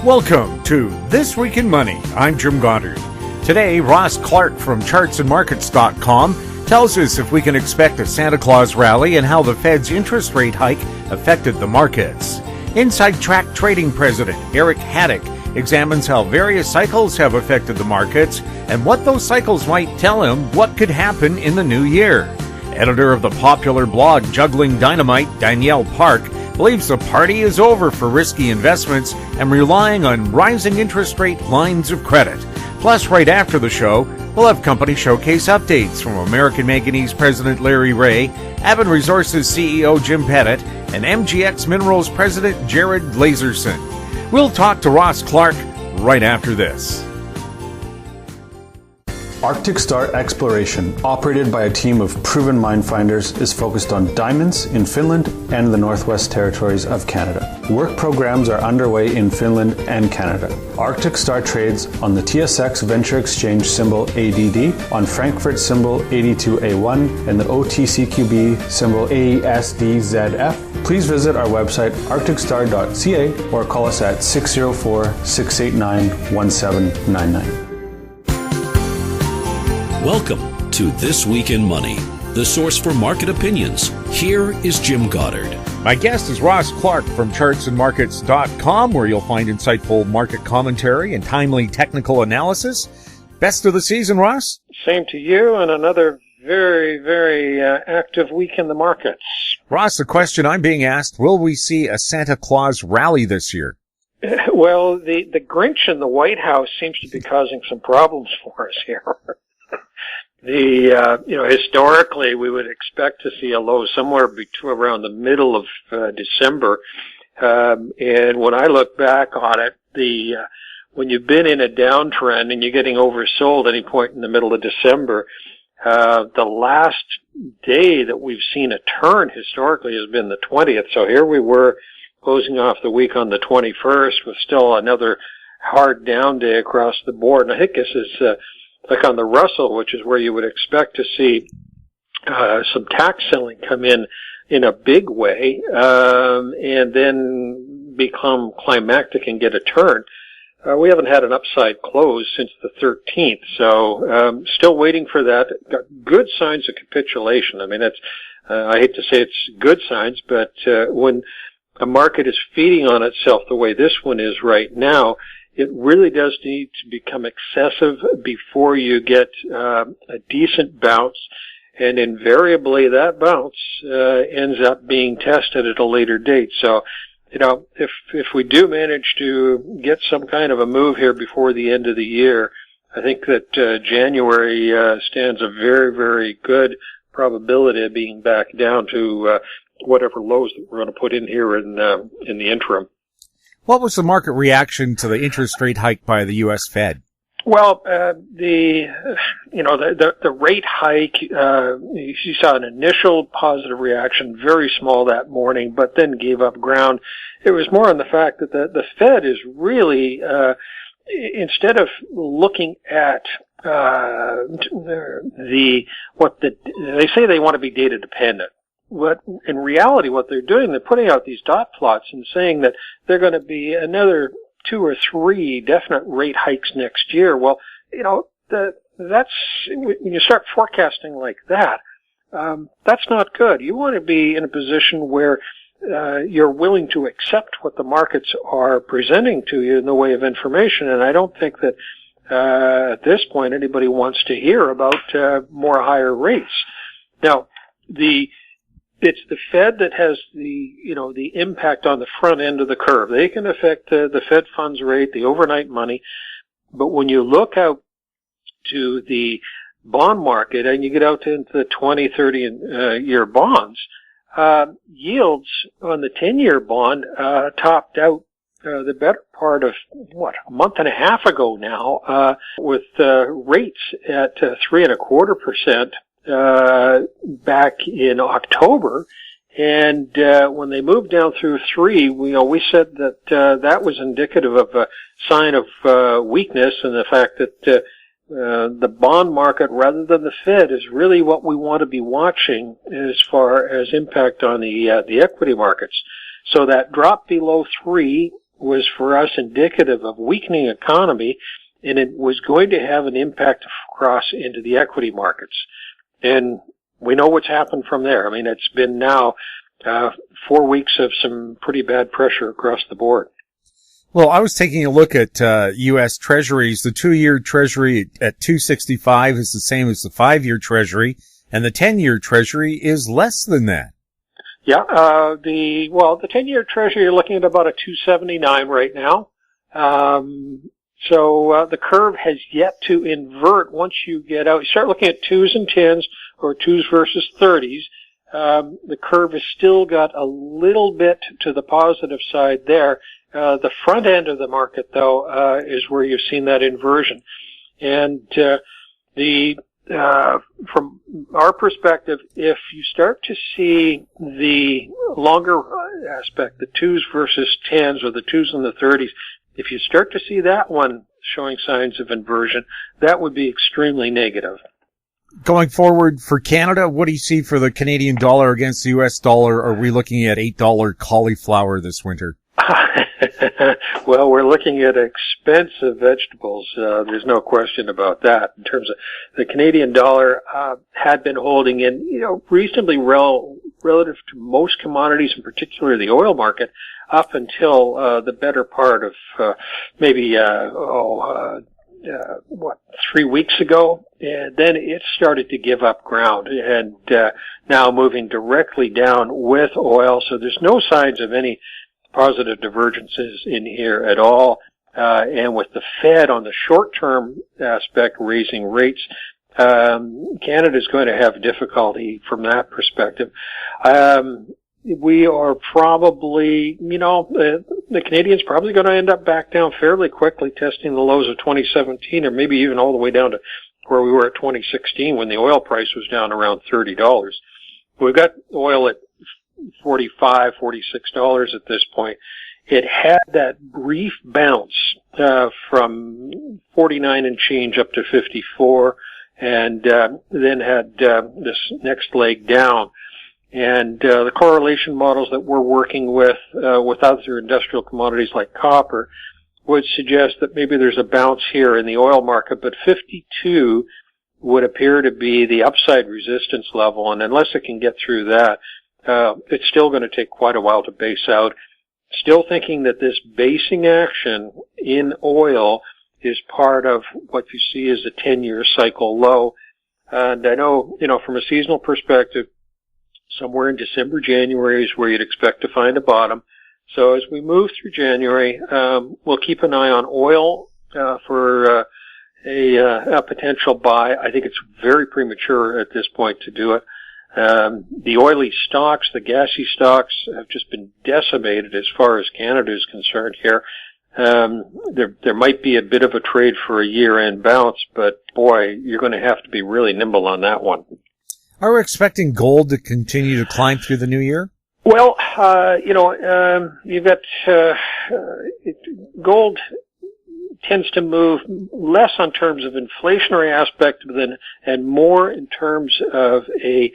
Welcome to This Week in Money. I'm Jim Goddard. Today, Ross Clark from chartsandmarkets.com tells us if we can expect a Santa Claus rally and how the Fed's interest rate hike affected the markets. Inside Track Trading President Eric Hadik examines how various cycles have affected the markets and what those cycles might tell him what could happen in the new year. Editor of the popular blog Juggling Dynamite, Danielle Park, believes the party is over for risky investments and relying on rising interest rate lines of credit. Plus, right after the show, we'll have company showcase updates from American Manganese President Larry Reaugh, Aben Resources CEO Jim Pettit, and MGX Minerals President Jared Lazerson. We'll talk to Ross Clark right after this. Arctic Star Exploration, operated by a team of proven mine finders, is focused on diamonds in Finland and the Northwest Territories of Canada. Work programs are underway in Finland and Canada. Arctic Star trades on the TSX Venture Exchange symbol ADD, on Frankfurt symbol 82A1, and the OTCQB symbol ASDZF. Please visit our website arcticstar.ca or call us at 604-689-1799. Welcome to This Week in Money, the source for market opinions. Here is Jim Goddard. My guest is Ross Clark from chartsandmarkets.com, where you'll find insightful market commentary and timely technical analysis. Best of the season, Ross. Same to you, and another very, very active week in the markets. Ross, the question I'm being asked, will we see a Santa Claus rally this year? Well, the Grinch in the White House seems to be causing some problems for us here. Historically, we would expect to see a low somewhere between around the middle of December. And when I look back on it, when you've been in a downtrend and you're getting oversold any point in the middle of December, the last day that we've seen a turn historically has been the 20th. So here we were closing off the week on the 21st with still another hard down day across the board. And I think this is like on the Russell, which is where you would expect to see some tax selling come in a big way, and then become climactic and get a turn. We haven't had an upside close since the 13th, so still waiting for that. Got good signs of capitulation. I mean, I hate to say it's good signs, but when a market is feeding on itself the way this one is right now, it really does need to become excessive before you get a decent bounce, and invariably that bounce ends up being tested at a later date. So, if we do manage to get some kind of a move here before the end of the year, I think that January stands a very, very good probability of being back down to whatever lows that we're going to put in here in the interim. What was the market reaction to the interest rate hike by the U.S. Fed? Well, the rate hike, you saw an initial positive reaction, very small that morning, but then gave up ground. It was more on the fact that the Fed is really, instead of looking at they say they want to be data dependent. But in reality, what they're doing, they're putting out these dot plots and saying that they're going to be another 2 or 3 definite rate hikes next year. Well, that's when you start forecasting like that, that's not good. You want to be in a position where you're willing to accept what the markets are presenting to you in the way of information. And I don't think that at this point anybody wants to hear about more higher rates. Now, it's the Fed that has the impact on the front end of the curve. They can affect the Fed funds rate, the overnight money. But when you look out to the bond market and you get out into the 20, 30 year bonds, yields on the 10-year bond topped out the better part of a month and a half ago now, with rates at 3.25%. Back in October, and when they moved down through 3, we said that that was indicative of a sign of weakness, and the fact that the bond market rather than the Fed is really what we want to be watching as far as impact on the equity markets. So that drop below 3 was for us indicative of weakening economy, and it was going to have an impact across into the equity markets. And we know what's happened from there. I mean, it's been now 4 weeks of some pretty bad pressure across the board. Well, I was taking a look at U.S. Treasuries. The 2-year Treasury at 265 is the same as the 5-year Treasury, and the 10-year Treasury is less than that. Yeah, the 10-year Treasury, you're looking at about a 279 right now. So the curve has yet to invert once you get out. You start looking at 2s and 10s, or 2s versus 30s. The curve has still got a little bit to the positive side there. The front end of the market, though, is where you've seen that inversion. And from our perspective, if you start to see the longer aspect, the 2s versus 10s, or the 2s and the 30s, if you start to see that one showing signs of inversion, that would be extremely negative. Going forward for Canada, what do you see for the Canadian dollar against the U.S. dollar? Are we looking at $8 cauliflower this winter? Well, we're looking at expensive vegetables. There's no question about that. In terms of the Canadian dollar, had been holding in, reasonably relative to most commodities, in particular the oil market, up until the better part of maybe 3 weeks ago, and then it started to give up ground, and now moving directly down with oil. So there's no signs of any positive divergences in here at all. And with the Fed on the short-term aspect raising rates, Canada's going to have difficulty from that perspective. We are probably, the Canadians probably going to end up back down fairly quickly, testing the lows of 2017, or maybe even all the way down to where we were at 2016 when the oil price was down around $30. We've got oil at $45, $46 at this point. It had that brief bounce from 49 and change up to 54, and then had this next leg down. And the correlation models that we're working with other industrial commodities like copper would suggest that maybe there's a bounce here in the oil market, but 52 would appear to be the upside resistance level, and unless it can get through that, it's still going to take quite a while to base out. Still thinking that this basing action in oil is part of what you see as a 10-year cycle low. And I know, from a seasonal perspective, somewhere in December, January is where you'd expect to find a bottom. So as we move through January, we'll keep an eye on oil for a potential buy. I think it's very premature at this point to do it. The oily stocks, the gassy stocks, have just been decimated as far as Canada is concerned here. There might be a bit of a trade for a year-end bounce, but boy, you're going to have to be really nimble on that one. Are we expecting gold to continue to climb through the new year? Well, you've got gold tends to move less on terms of inflationary aspect and more in terms of a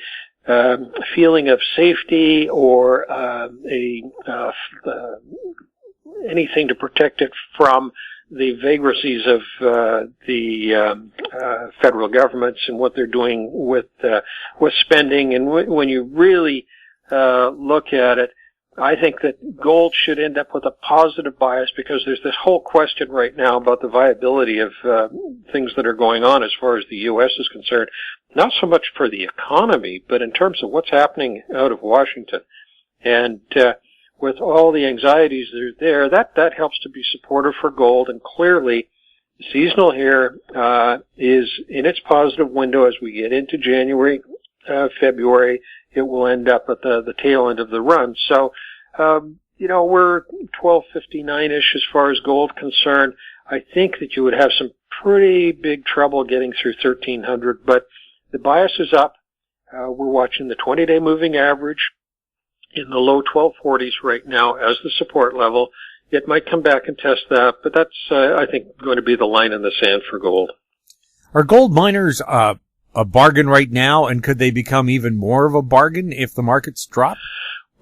feeling of safety or anything to protect it from the vagaries of the federal governments and what they're doing with spending. And when you really look at it, I think that gold should end up with a positive bias, because there's this whole question right now about the viability of things that are going on as far as the U.S. is concerned. Not so much for the economy, but in terms of what's happening out of Washington. And with all the anxieties that are there, that helps to be supportive for gold. And clearly, seasonal here is in its positive window as we get into January, February. It will end up at the tail end of the run. So, we're 1259-ish as far as gold concerned. I think that you would have some pretty big trouble getting through 1300, but the bias is up. We're watching the 20-day moving average in the low 1240s right now as the support level. It might come back and test that, but that's, I think, going to be the line in the sand for gold. Are gold miners a bargain right now, and could they become even more of a bargain if the markets drop?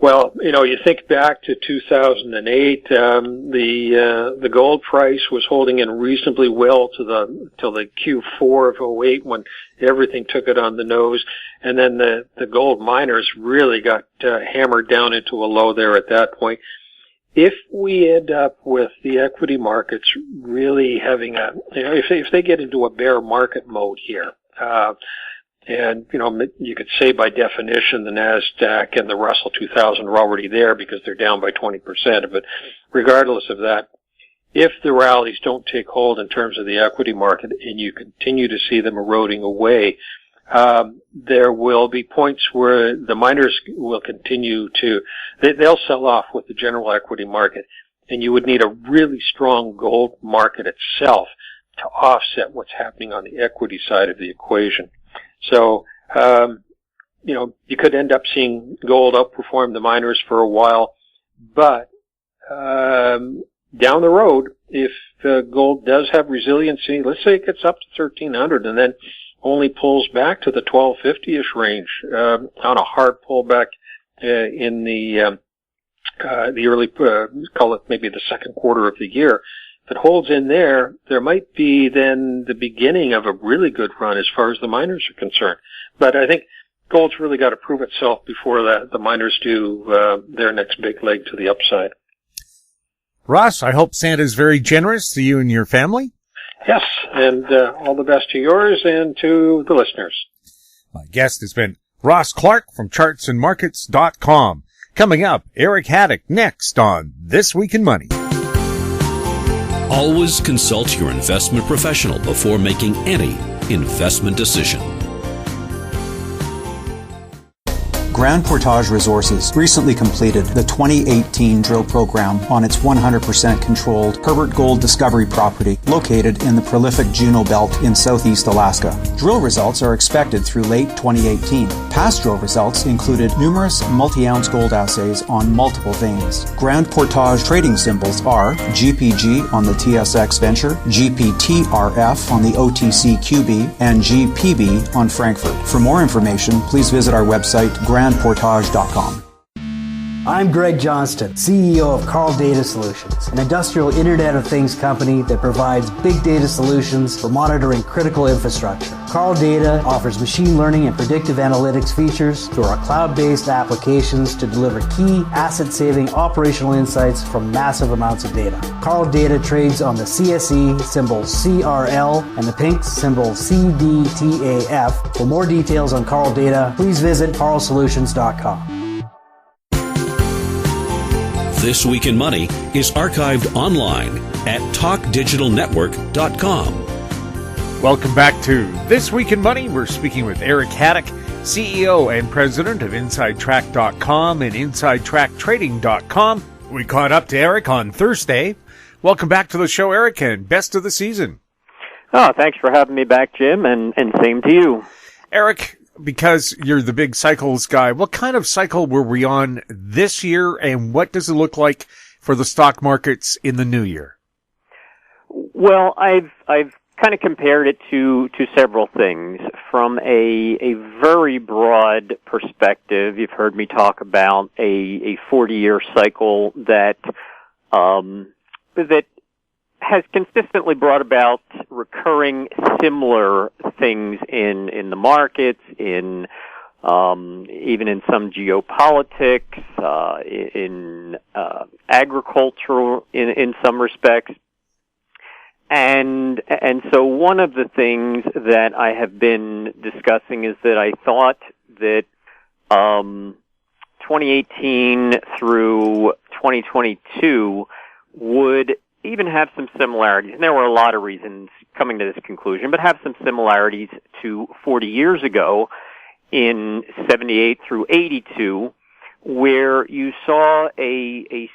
Well, you think back to 2008, the gold price was holding in reasonably well till the Q4 of 08 when everything took it on the nose, and then the gold miners really got hammered down into a low there at that point. If we end up with the equity markets really having if they get into a bear market mode here, and, you could say by definition the NASDAQ and the Russell 2000 are already there because they're down by 20%. But regardless of that, if the rallies don't take hold in terms of the equity market and you continue to see them eroding away, there will be points where the miners will continue they'll sell off with the general equity market, and you would need a really strong gold market itself to offset what's happening on the equity side of the equation. So, you could end up seeing gold outperform the miners for a while, but down the road, if gold does have resiliency, let's say it gets up to 1,300 and then only pulls back to the 1,250-ish range on a hard pullback in the early, call it maybe the second quarter of the year. If it holds in there, there might be then the beginning of a really good run as far as the miners are concerned. But I think gold's really got to prove itself before the miners do their next big leg to the upside. Ross, I hope Santa's very generous to you and your family. Yes, and all the best to yours and to the listeners. My guest has been Ross Clark from chartsandmarkets.com. Coming up, Eric Hadik next on This Week in Money. Always consult your investment professional before making any investment decision. Grand Portage Resources recently completed the 2018 drill program on its 100% controlled Herbert Gold Discovery property located in the prolific Juneau Belt in southeast Alaska. Drill results are expected through late 2018. Past drill results included numerous multi-ounce gold assays on multiple veins. Grand Portage trading symbols are GPG on the TSX Venture, GPTRF on the OTCQB, and GPB on Frankfurt. For more information, please visit our website, grandportage.com. I'm Greg Johnston, CEO of Carl Data Solutions, an industrial Internet of Things company that provides big data solutions for monitoring critical infrastructure. Carl Data offers machine learning and predictive analytics features through our cloud-based applications to deliver key asset-saving operational insights from massive amounts of data. Carl Data trades on the CSE symbol CRL and the pink symbol CDTAF. For more details on Carl Data, please visit carlsolutions.com. This Week in Money is archived online at talkdigitalnetwork.com. Welcome back to This Week in Money. We're speaking with Eric Hadik, CEO and President of InsideTrack.com and InsideTrackTrading.com. We caught up to Eric on Thursday. Welcome back to the show, Eric, and best of the season. Oh, thanks for having me back, Jim, and same to you. Eric, because you're the big cycles guy, what kind of cycle were we on this year, and what does it look like for the stock markets in the new year? Well, I've kind of compared it to several things. From a very broad perspective, you've heard me talk about a 40-year cycle that has consistently brought about recurring similar things in the markets, in even in some geopolitics, in agriculture in some respects. And so one of the things that I have been discussing is that I thought that 2018 through 2022 would even have some similarities, and there were a lot of reasons coming to this conclusion, but have some similarities to 40 years ago in 78 through 82, where you saw a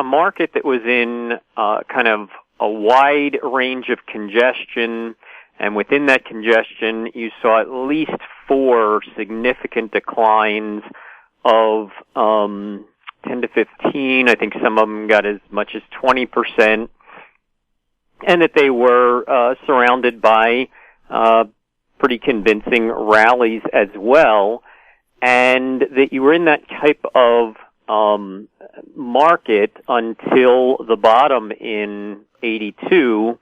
market that was in kind of a wide range of congestion, and within that congestion you saw at least 4 significant declines of 10 to 15, I think some of them got as much as 20%, and that they were surrounded by pretty convincing rallies as well, and that you were in that type of market until the bottom in 82,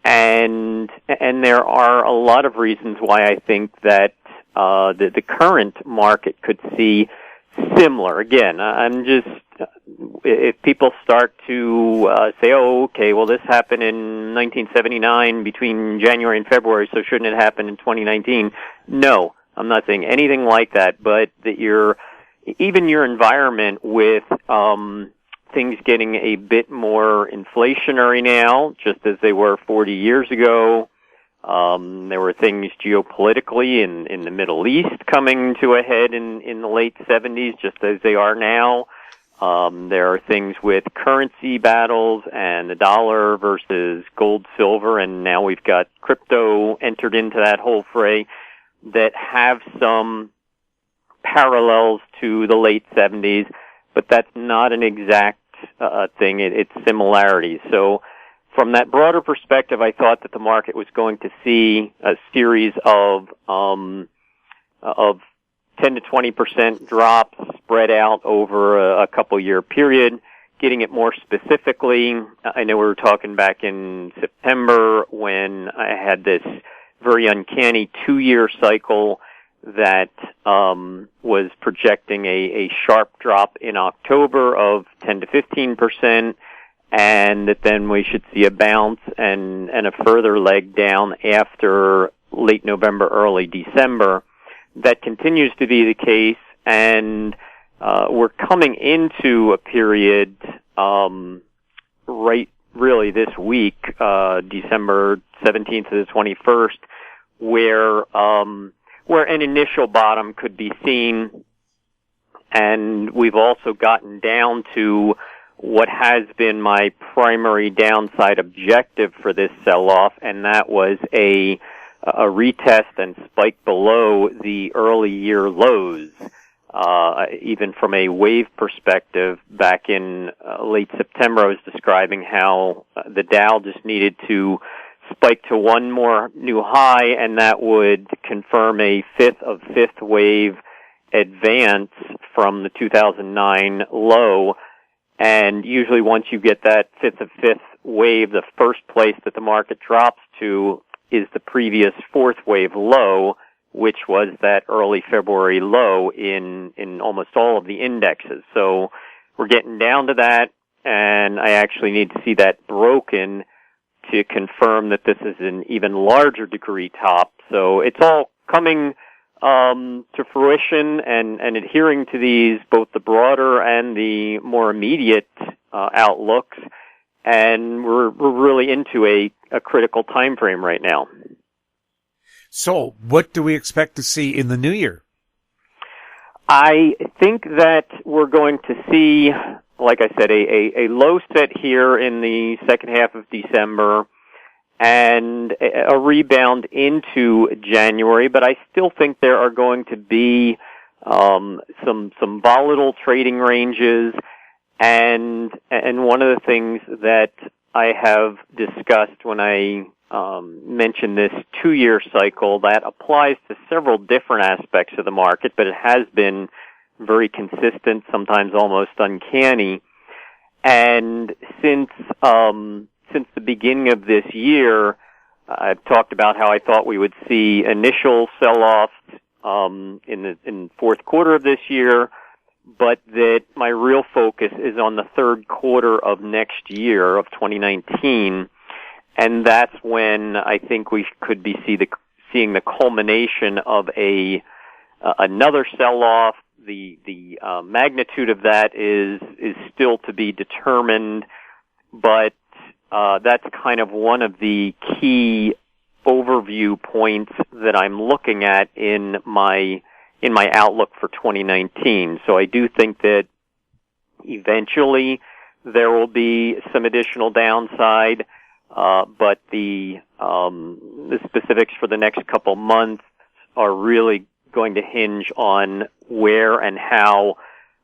and there are a lot of reasons why I think that the current market could see similar. Again, I'm just, if people start to say, oh, okay, well, this happened in 1979 between January and February, so shouldn't it happen in 2019? No, I'm not saying anything like that, but that even your environment with things getting a bit more inflationary now, just as they were 40 years ago. There were things geopolitically in the Middle East coming to a head in the late 70s, just as they are now. There are things with currency battles and the dollar versus gold, silver, and now we've got crypto entered into that whole fray that have some parallels to the late 70s, but that's not an exact thing. It's similarities. So from that broader perspective, I thought that the market was going to see a series of 10 to 20% drops spread out over a couple-year period. Getting it more specifically, I know we were talking back in September when I had this very uncanny 2-year cycle that was projecting a sharp drop in October of 10 to 15%, and that then we should see a bounce and a further leg down after late November, early December. That continues to be the case, and we're coming into a period right really this week, December 17th to the 21st, where an initial bottom could be seen, and we've also gotten down to what has been my primary downside objective for this sell-off, and that was a retest and spike below the early year lows. Even from a wave perspective, back in late September, I was describing how the Dow just needed to spike to one more new high, and that would confirm a fifth wave advance from the 2009 low. And usually once you get that fifth wave, the first place that the market drops to is the previous fourth wave low, which was that early February low in almost all of the indexes. So we're getting down to that, and I actually need to see that broken to confirm that this is an even larger degree top. So it's all coming to fruition and adhering to these, both the broader and the more immediate outlooks, and we're really into a critical time frame right now. So, what do we expect to see in the new year? I think that we're going to see, like I said, a low set here in the second half of December and a rebound into January, but I still think there are going to be some volatile trading ranges, and one of the things that I have discussed when I mentioned this 2-year cycle, that applies to several different aspects of the market, but it has been very consistent, sometimes almost uncanny. And since the beginning of this year, I've talked about how I thought we would see initial sell-offs in the fourth quarter of this year, but that my real focus is on the third quarter of next year, of 2019, and that's when I think we could be seeing the culmination of another sell-off. The magnitude of that is still to be determined, but that's kind of one of the key overview points that I'm looking at in my outlook for 2019. So I do think that eventually there will be some additional downside, but the specifics for the next couple months are really going to hinge on where and how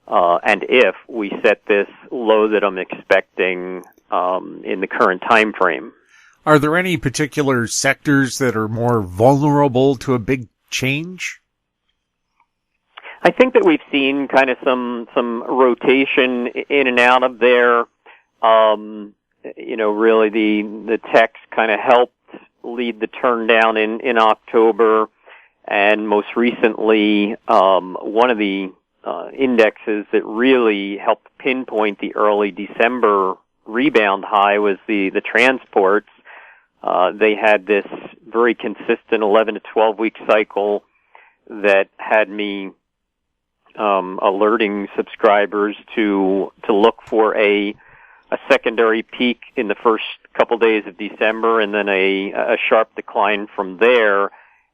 and if we set this low that I'm expecting in the current time frame. Are there any particular sectors that are more vulnerable to a big change? I think that we've seen kind of some rotation in and out of there. Really the techs kind of helped lead the turn down in October, and most recently, one of the indexes that really helped pinpoint the early December rebound high was the transports. They had this very consistent 11 to 12 week cycle that had me alerting subscribers to look for a secondary peak in the first couple days of December, and then a sharp decline from there.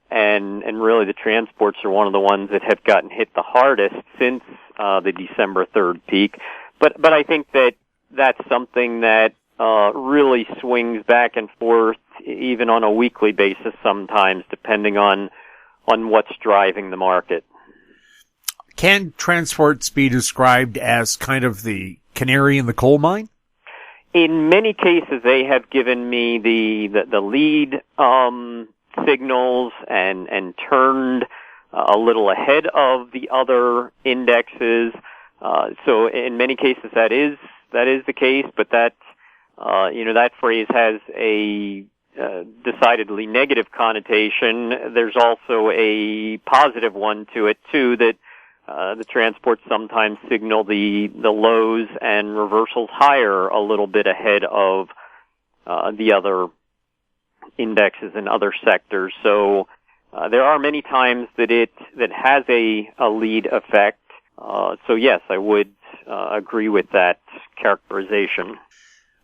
And really the transports are one of the ones that have gotten hit the hardest since the December 3rd peak. But I think that's something that really swings back and forth even on a weekly basis sometimes, depending on what's driving the market. Can transports be described as kind of the canary in the coal mine? In many cases, they have given me the lead signals and turned a little ahead of the other indexes. So in many cases, that is the case. But that phrase has a decidedly negative connotation. There's also a positive one to it too, that the transports sometimes signal the lows and reversals higher a little bit ahead of the other indexes in other sectors. So there are many times that has a lead effect. So yes, I would agree with that characterization.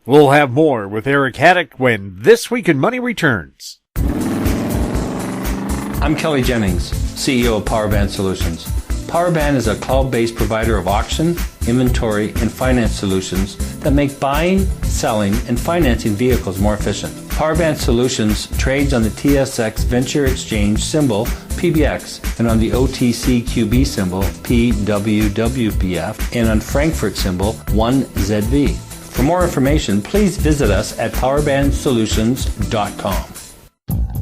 We'll have more with Eric Hadik when This Week in Money returns. I'm Kelly Jennings, CEO of PowerBand Solutions. PowerBand is a cloud-based provider of auction, inventory, and finance solutions that make buying, selling, and financing vehicles more efficient. PowerBand Solutions trades on the TSX Venture Exchange symbol PBX and on the OTCQB symbol PWWBF and on Frankfurt symbol 1ZV. For more information, please visit us at powerbandsolutions.com.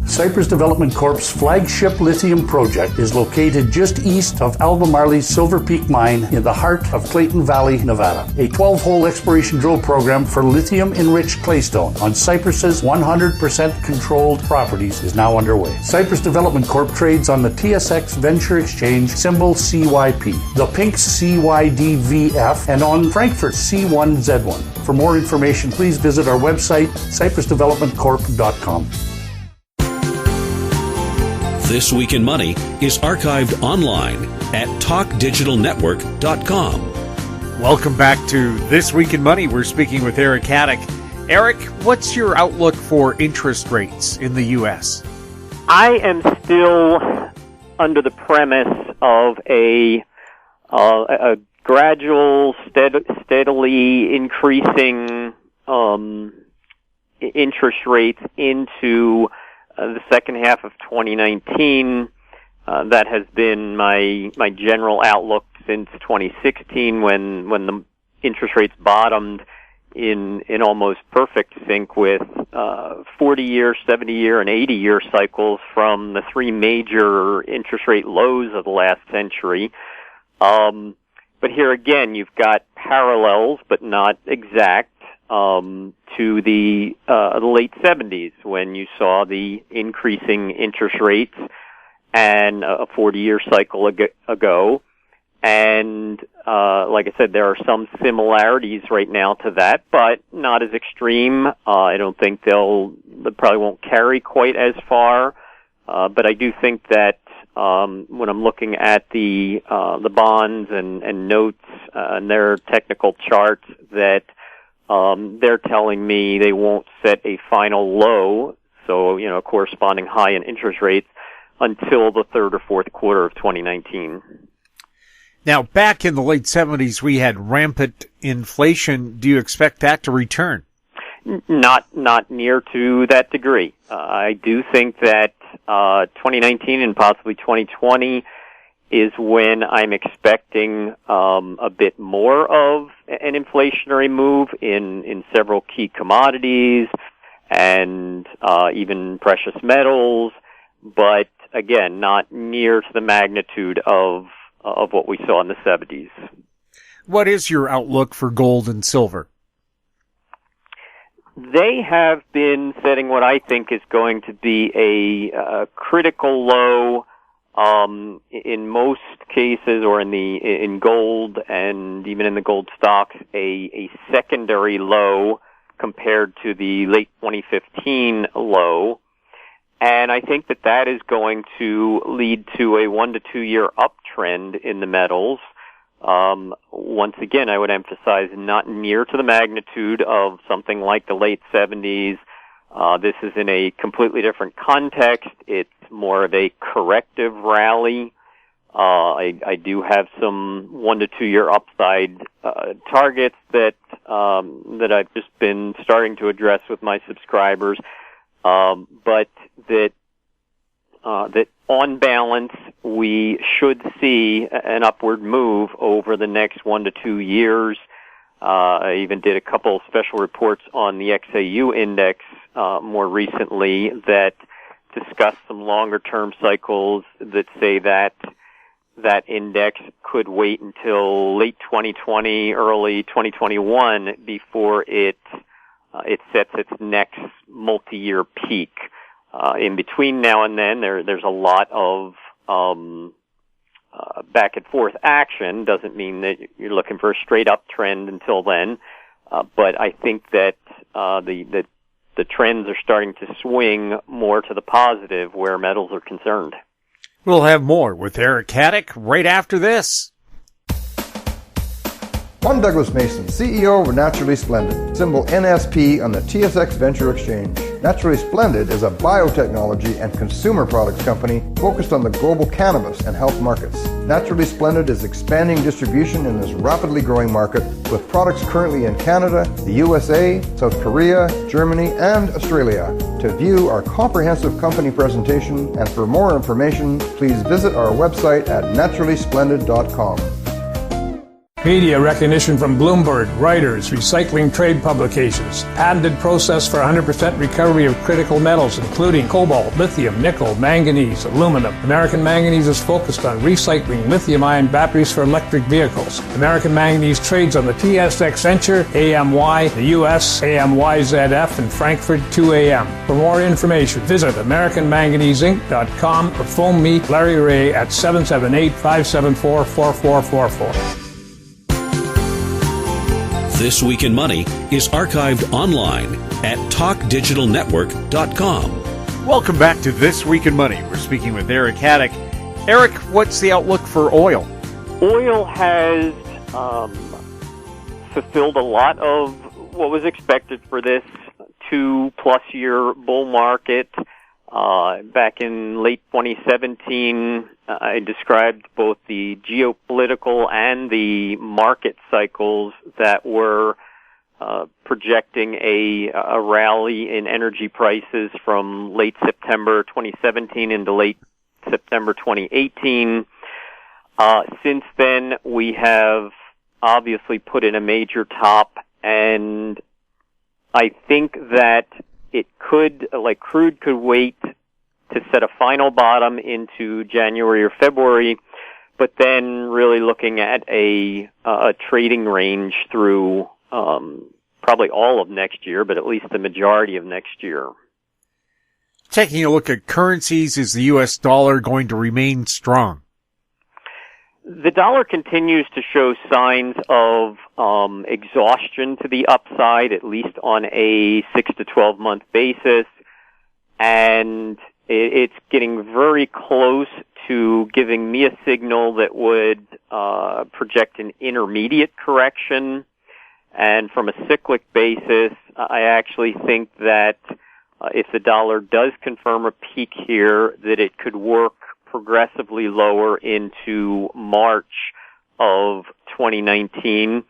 Cypress Development Corp's flagship lithium project is located just east of Albemarle's Silver Peak mine in the heart of Clayton Valley, Nevada. A 12-hole exploration drill program for lithium-enriched claystone on Cypress's 100% controlled properties is now underway. Cypress Development Corp trades on the TSX Venture Exchange symbol CYP, the Pink's CYDVF, and on Frankfurt C1Z1. For more information, please visit our website, cypressdevelopmentcorp.com. This Week in Money is archived online at talkdigitalnetwork.com. Welcome back to This Week in Money. We're speaking with Eric Hadik. Eric, what's your outlook for interest rates in the U.S.? I am still under the premise of a gradual, steadily increasing interest rates into the second half of 2019. That has been my general outlook since 2016, when the interest rates bottomed in almost perfect sync with 40-year, 70-year, and 80-year cycles from the three major interest rate lows of the last century. But here again, you've got parallels, but not exact, to the late 70s, when you saw the increasing interest rates and a 40-year cycle ago. And like I said, there are some similarities right now to that, but not as extreme. I don't think they probably won't carry quite as far. But I do think that when I'm looking at the bonds and notes and their technical charts, that they're telling me they won't set a final low, so, a corresponding high in interest rates, until the third or fourth quarter of 2019. Now, back in the late 70s, we had rampant inflation. Do you expect that to return? Not near to that degree. I do think that 2019 and possibly 2020 is when I'm expecting a bit more of an inflationary move in several key commodities and even precious metals, but again, not near to the magnitude of of what we saw in the 70s. What is your outlook for gold and silver? They have been setting what I think is going to be a critical low in most cases, or in gold and even in the gold stocks, a secondary low compared to the late 2015 low. And I think that is going to lead to a 1 to 2 year uptrend in the metals. Once again, I would emphasize not near to the magnitude of something like the late 70s. This is in a completely different context. It's more of a corrective rally. I do have some 1 to 2 year upside targets that I've just been starting to address with my subscribers. But that on balance, we should see an upward move over the next 1 to 2 years. I even did a couple special reports on the XAU index more recently that discuss some longer-term cycles that say that index could wait until late 2020, early 2021 before it sets its next multi-year peak. In between now and then, there's a lot of back and forth action. Doesn't mean that you're looking for a straight up trend until then, but I think that the trends are starting to swing more to the positive where metals are concerned. We'll have more with Eric Hadik right after this. I'm Douglas Mason, CEO of Naturally Splendid, symbol NSP on the TSX Venture Exchange. Naturally Splendid is a biotechnology and consumer products company focused on the global cannabis and health markets. Naturally Splendid is expanding distribution in this rapidly growing market with products currently in Canada, the USA, South Korea, Germany, and Australia. To view our comprehensive company presentation and for more information, please visit our website at naturallysplendid.com. Media recognition from Bloomberg, Reuters, Recycling Trade Publications. Patented process for 100% recovery of critical metals, including cobalt, lithium, nickel, manganese, aluminum. American Manganese is focused on recycling lithium-ion batteries for electric vehicles. American Manganese trades on the TSX Venture, AMY, the US, AMY.V, and Frankfurt 2AM. For more information, visit AmericanManganeseInc.com or phone me, Larry Ray, at 778-574-4444. This Week in Money is archived online at talkdigitalnetwork.com. Welcome back to This Week in Money. We're speaking with Eric Hadik. Eric, what's the outlook for oil? Oil has fulfilled a lot of what was expected for this 2+ year bull market. Back in late 2017, I described both the geopolitical and the market cycles that were projecting a rally in energy prices from late September 2017 into late September 2018. Since then, we have obviously put in a major top, and I think that it could, like crude, could wait to set a final bottom into January or February, but then really looking at a trading range through probably all of next year, but at least the majority of next year. Taking a look at currencies, is the U.S. dollar going to remain strong? The dollar continues to show signs of exhaustion to the upside, at least on a 6 to 12 month basis, and it's getting very close to giving me a signal that would project an intermediate correction. And from a cyclic basis, I actually think that if the dollar does confirm a peak here, that it could work progressively lower into March of 2019.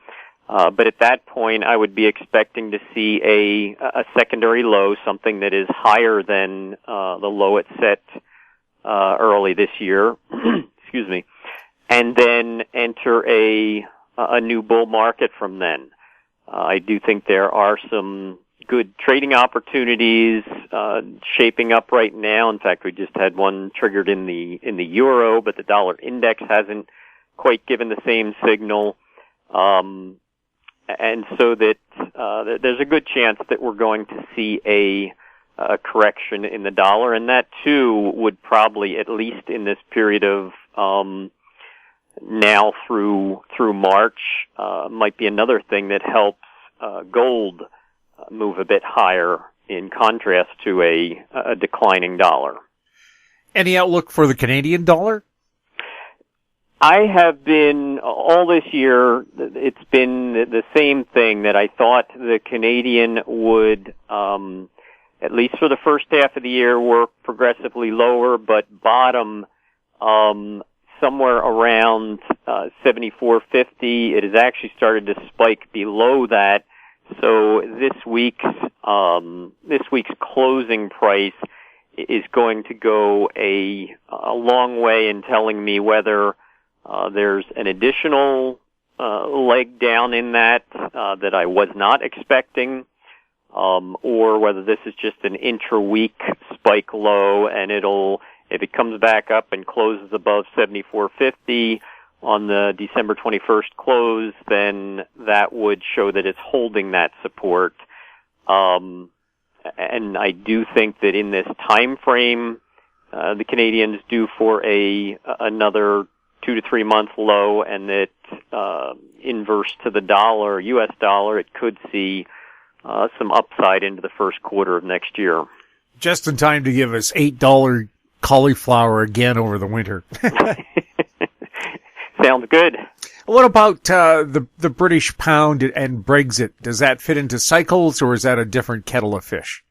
But at that point, I would be expecting to see a secondary low, something that is higher than the low it set early this year. Excuse me. And then enter a new bull market from then. I do think there are some good trading opportunities shaping up right now. In fact, we just had one triggered in the euro, but the dollar index hasn't quite given the same signal. And so that there's a good chance that we're going to see a correction in the dollar, and that too would probably, at least in this period of now through March, might be another thing that helps gold move a bit higher in contrast to a declining dollar. Any outlook for the Canadian dollar? I have been, all this year, it's been the same thing, that I thought the Canadian would, at least for the first half of the year, work progressively lower, but bottom somewhere around 74.50. It has actually started to spike below that. So this week's closing price is going to go a long way in telling me whether there's an additional leg down in that I was not expecting, or whether this is just an intra-week spike low, and if it comes back up and closes above 74.50 on the December 21st close, then that would show that it's holding that support. And I do think that in this time frame, the Canadian's due for another 2 to 3 month low, and that inverse to the dollar, U.S. dollar, it could see some upside into the first quarter of next year. Just in time to give us $8 cauliflower again over the winter. Sounds good. What about the British pound and Brexit? Does that fit into cycles, or is that a different kettle of fish?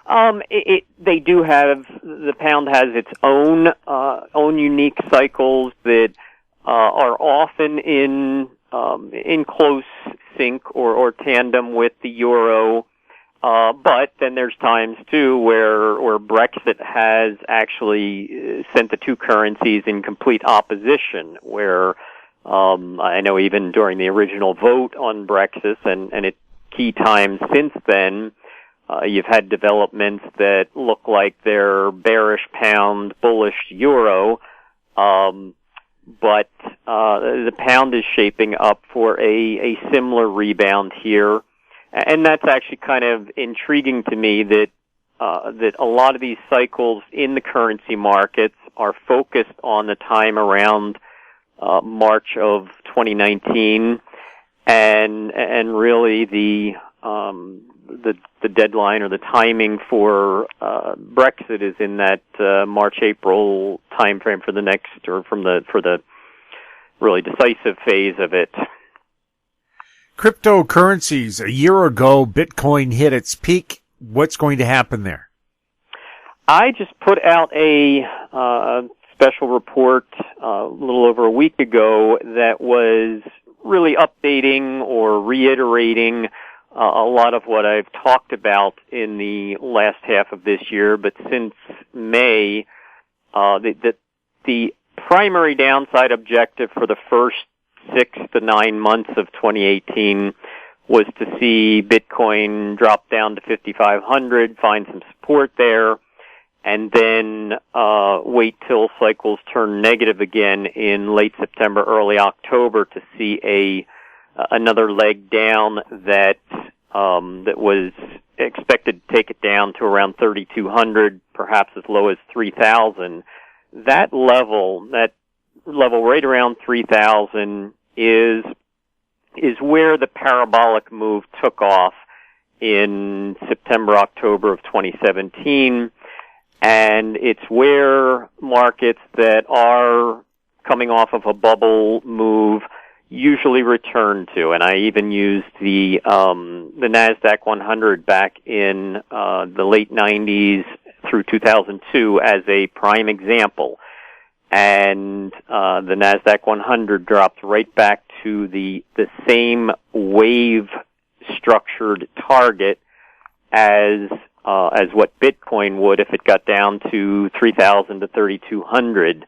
They do have, the pound has its own unique cycles that are often in close sync or tandem with the euro. But then there's times too where Brexit has actually sent the two currencies in complete opposition, where I know even during the original vote on Brexit and at key times since then, you've had developments that look like they're bearish pound, bullish euro, but the pound is shaping up for a similar rebound here. And that's actually kind of intriguing to me that a lot of these cycles in the currency markets are focused on the time around March of 2019, and really the deadline or the timing for Brexit is in that March-April timeframe for the next, or for the really decisive phase of it. Cryptocurrencies. A year ago, Bitcoin hit its peak. What's going to happen there? I just put out a special report a little over a week ago that was really updating or reiterating a lot of what I've talked about in the last half of this year. But since May, the primary downside objective for the first 6 to 9 months of 2018 was to see Bitcoin drop down to 5,500, find some support there, and then wait till cycles turn negative again in late September, early October to see another leg down that was expected to take it down to around 3,200, perhaps as low as 3,000. That level right around 3,000 is where the parabolic move took off in September, October of 2017, and it's where markets that are coming off of a bubble move usually return to. And I even used the NASDAQ 100 back in the late 90s through 2002 as a prime example. And the NASDAQ 100 dropped right back to the same wave structured target as what Bitcoin would if it got down to 3,000 to 3,200.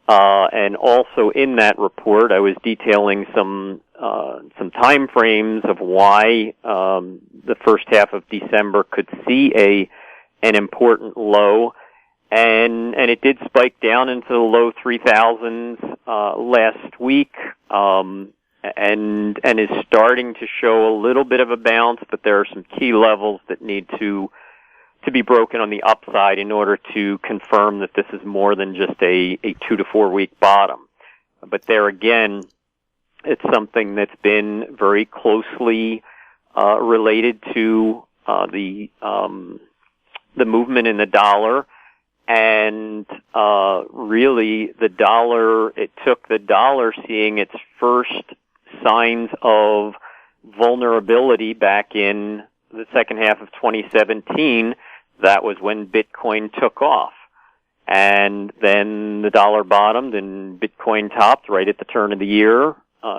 And also in that report, I was detailing some time frames of why the first half of December could see an important low. and it did spike down into the low 3,000s last week, and is starting to show a little bit of a bounce, but there are some key levels that need to be broken on the upside in order to confirm that this is more than just a 2 to 4 week bottom. But there again, it's something that's been very closely related to the movement in the dollar, and really the dollar. It took the dollar seeing its first signs of vulnerability back in the second half of 2017. That was when Bitcoin took off. And then the dollar bottomed and Bitcoin topped right at the turn of the year,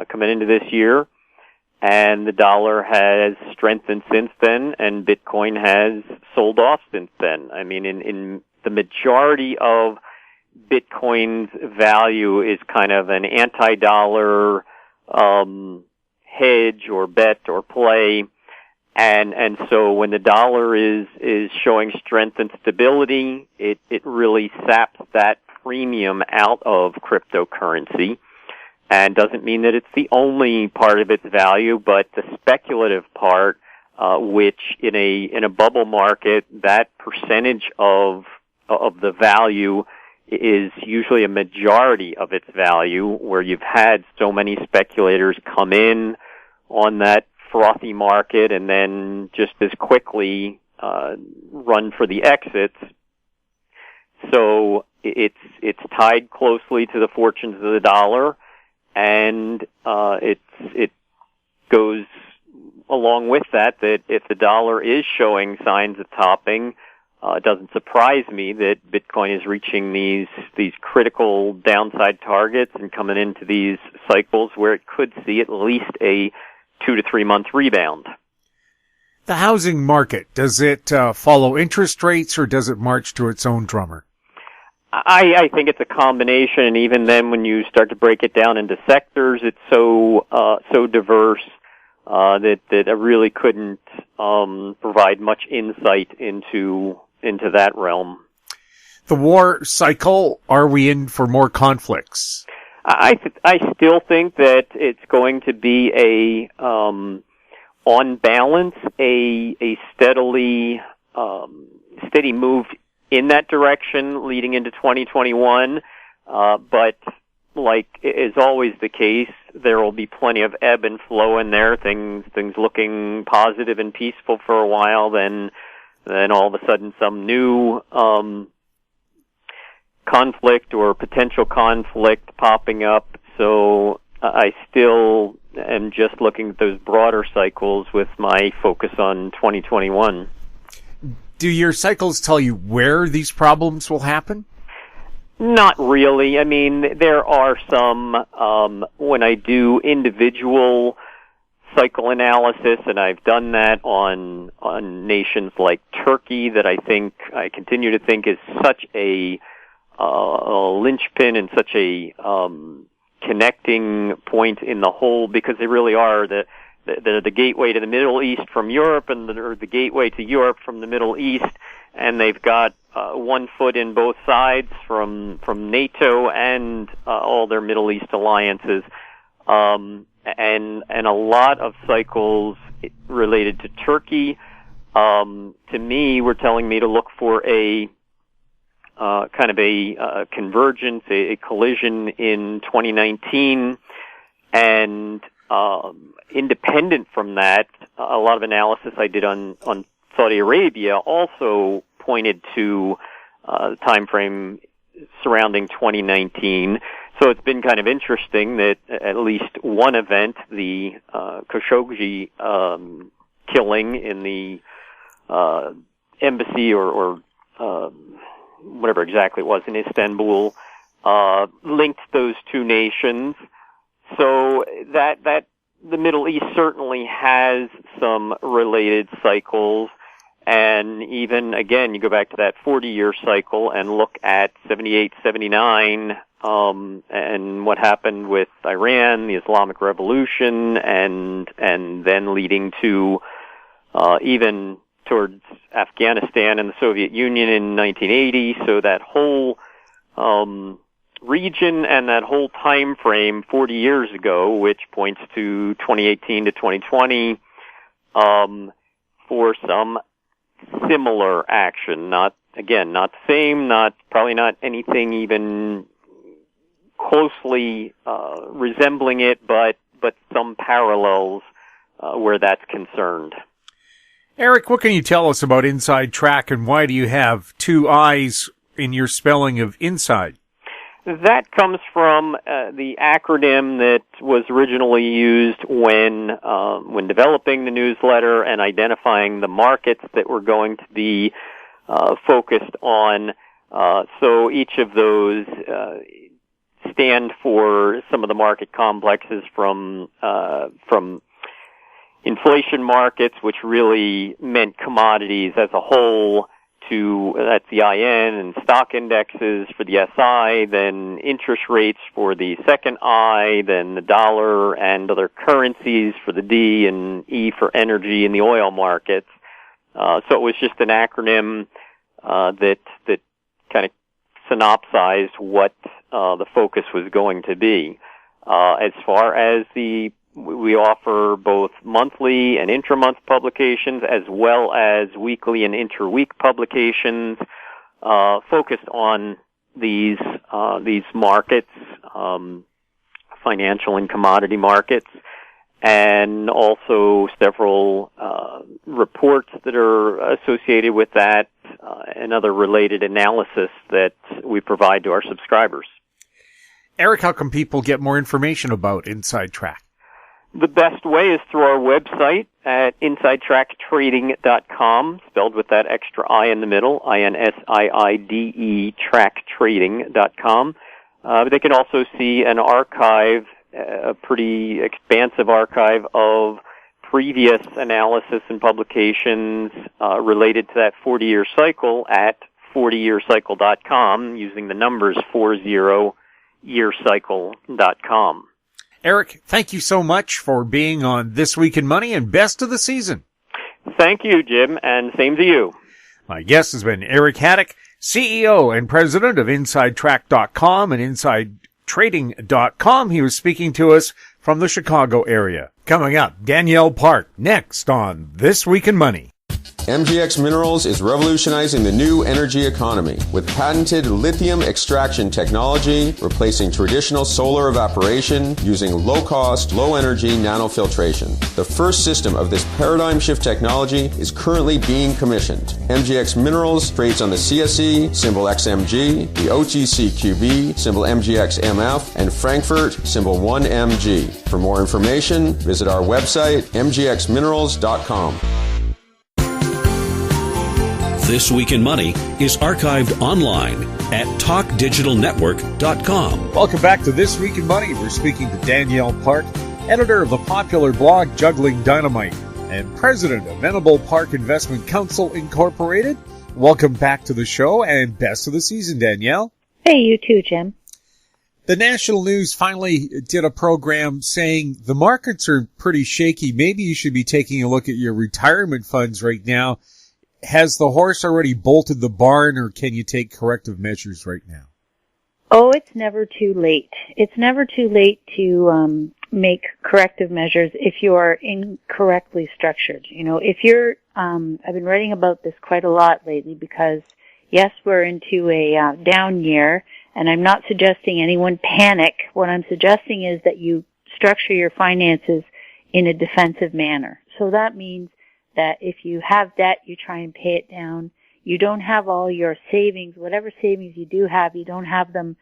coming into this year. And the dollar has strengthened since then, and Bitcoin has sold off since then. I mean, in the majority of Bitcoin's value is kind of an anti-dollar hedge or bet or play. And so when the dollar is showing strength and stability, it really saps that premium out of cryptocurrency, and doesn't mean that it's the only part of its value, but the speculative part, which in a bubble market, that percentage of the value is usually a majority of its value, where you've had so many speculators come in on that frothy market and then just as quickly run for the exits. So it's tied closely to the fortunes of the dollar, and it goes along with that if the dollar is showing signs of topping, it doesn't surprise me that Bitcoin is reaching these critical downside targets and coming into these cycles where it could see at least a 2 to 3 month rebound. The housing market, does it follow interest rates, or does it march to its own drummer? I think it's a combination, and even then when you start to break it down into sectors, it's so diverse that I really couldn't provide much insight into that realm. The war cycle, are we in for more conflicts? I still think that it's going to be on balance, a steady move in that direction leading into 2021. But like is always the case, there will be plenty of ebb and flow in there. Things looking positive and peaceful for a while, then all of a sudden some new conflict or potential conflict popping up. So I still am just looking at those broader cycles with my focus on 2021. Do your cycles tell you where these problems will happen? Not really. I mean, there are some, when I do individual cycle analysis, and I've done that on nations like Turkey, that I continue to think is such a linchpin and such a connecting point in the whole, because they really are the gateway to the Middle East from Europe, or the gateway to Europe from the Middle East, and they've got one foot in both sides from NATO and all their Middle East alliances, and a lot of cycles related to Turkey, to me, were telling me to look for a kind of a convergence, a collision in 2019, and independent from that, a lot of analysis I did on Saudi Arabia also pointed to the time frame surrounding 2019. So it's been kind of interesting that at least one event, the Khashoggi killing in the embassy or whatever exactly it was in Istanbul, linked those two nations. So that the Middle East certainly has some related cycles. And even, again, you go back to that 40-year cycle and look at 78, 79, and what happened with Iran, the Islamic Revolution, and then leading to even towards Afghanistan and the Soviet Union in 1980. So that whole region and that whole time frame 40 years ago, which points to 2018 to 2020, for some similar action. Not the same, probably not anything even closely resembling it, but some parallels where that's concerned. Eric, what can you tell us about Inside Track, and why do you have two I's in your spelling of inside? That comes from the acronym that was originally used when developing the newsletter and identifying the markets that were going to be focused on. So each of those stand for some of the market complexes from inflation markets, which really meant commodities as a whole, to that's the IN, and stock indexes for the SI, then interest rates for the second I, then the dollar and other currencies for the D, and E for energy in the oil markets. So it was just an acronym that kind of synopsized what the focus was going to be. As far as we offer both monthly and intra-month publications, as well as weekly and inter-week publications, focused on these markets, financial and commodity markets, and also several reports that are associated with that, and other related analysis that we provide to our subscribers. Eric, how can people get more information about Inside Track? The best way is through our website at InsideTrackTrading.com, spelled with that extra I in the middle, INSIIDE, tracktrading.com. They can also see an archive, a pretty expansive archive of previous analysis and publications related to that 40-year cycle at 40yearcycle.com, using the numbers 40yearcycle.com. Eric, thank you so much for being on This Week in Money, and best of the season. Thank you, Jim, and same to you. My guest has been Eric Hadik, CEO and President of InsideTrack.com and InsideTrading.com. He was speaking to us from the Chicago area. Coming up, Danielle Park, next on This Week in Money. MGX Minerals is revolutionizing the new energy economy with patented lithium extraction technology, replacing traditional solar evaporation using low-cost, low-energy nanofiltration. The first system of this paradigm shift technology is currently being commissioned. MGX Minerals trades on the CSE, symbol XMG, the OTCQB, symbol MGX-MF, and Frankfurt, symbol 1MG. For more information, visit our website, mgxminerals.com. This Week in Money is archived online at talkdigitalnetwork.com. Welcome back to This Week in Money. We're speaking to Danielle Park, editor of the popular blog Juggling Dynamite and president of Venable Park Investment Council Incorporated. Welcome back to the show, and best of the season, Danielle. Hey, you too, Jim. The national news finally did a program saying the markets are pretty shaky. Maybe you should be taking a look at your retirement funds right now. Has the horse already bolted the barn, or can you take corrective measures right now? Oh, it's never too late. It's never too late to make corrective measures if you are incorrectly structured. You know, if you're, I've been writing about this quite a lot lately because, yes, we're into a down year, and I'm not suggesting anyone panic. What I'm suggesting is that you structure your finances in a defensive manner. So that means that if you have debt, you try and pay it down. You don't have all your savings, whatever savings you do have, you don't have them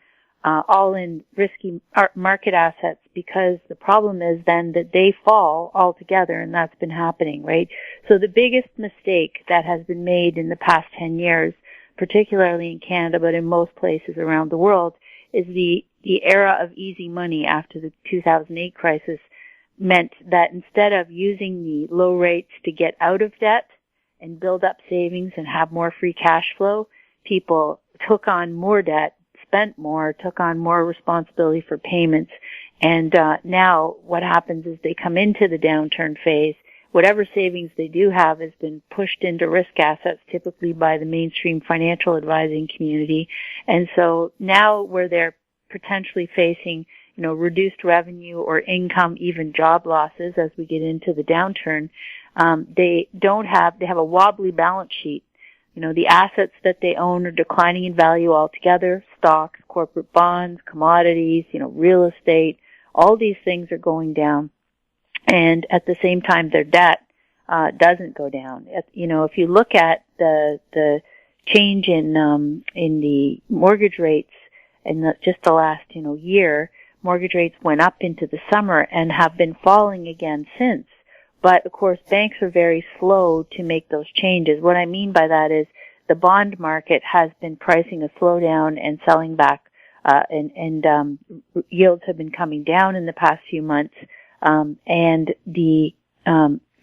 all in risky market assets, because the problem is then that they fall altogether, and that's been happening, right? So the biggest mistake that has been made in the past 10 years, particularly in Canada, but in most places around the world, is the era of easy money after the 2008 crisis meant that instead of using the low rates to get out of debt and build up savings and have more free cash flow, people took on more debt, spent more, took on more responsibility for payments. And now what happens is they come into the downturn phase whatever savings they do have has been pushed into risk assets, typically by the mainstream financial advising community. And so now where they're potentially facing, reduced revenue or income, even job losses as we get into the downturn, they have a wobbly balance sheet. The assets that they own are declining in value altogether. Stocks, corporate bonds, commodities, real estate, all these things are going down. And at the same time, their debt doesn't go down. If you look at the change in the mortgage rates in just the last year, mortgage rates went up into the summer and have been falling again since. But of course, banks are very slow to make those changes. What I mean by that is the bond market has been pricing a slowdown and selling back, and yields have been coming down in the past few months. And the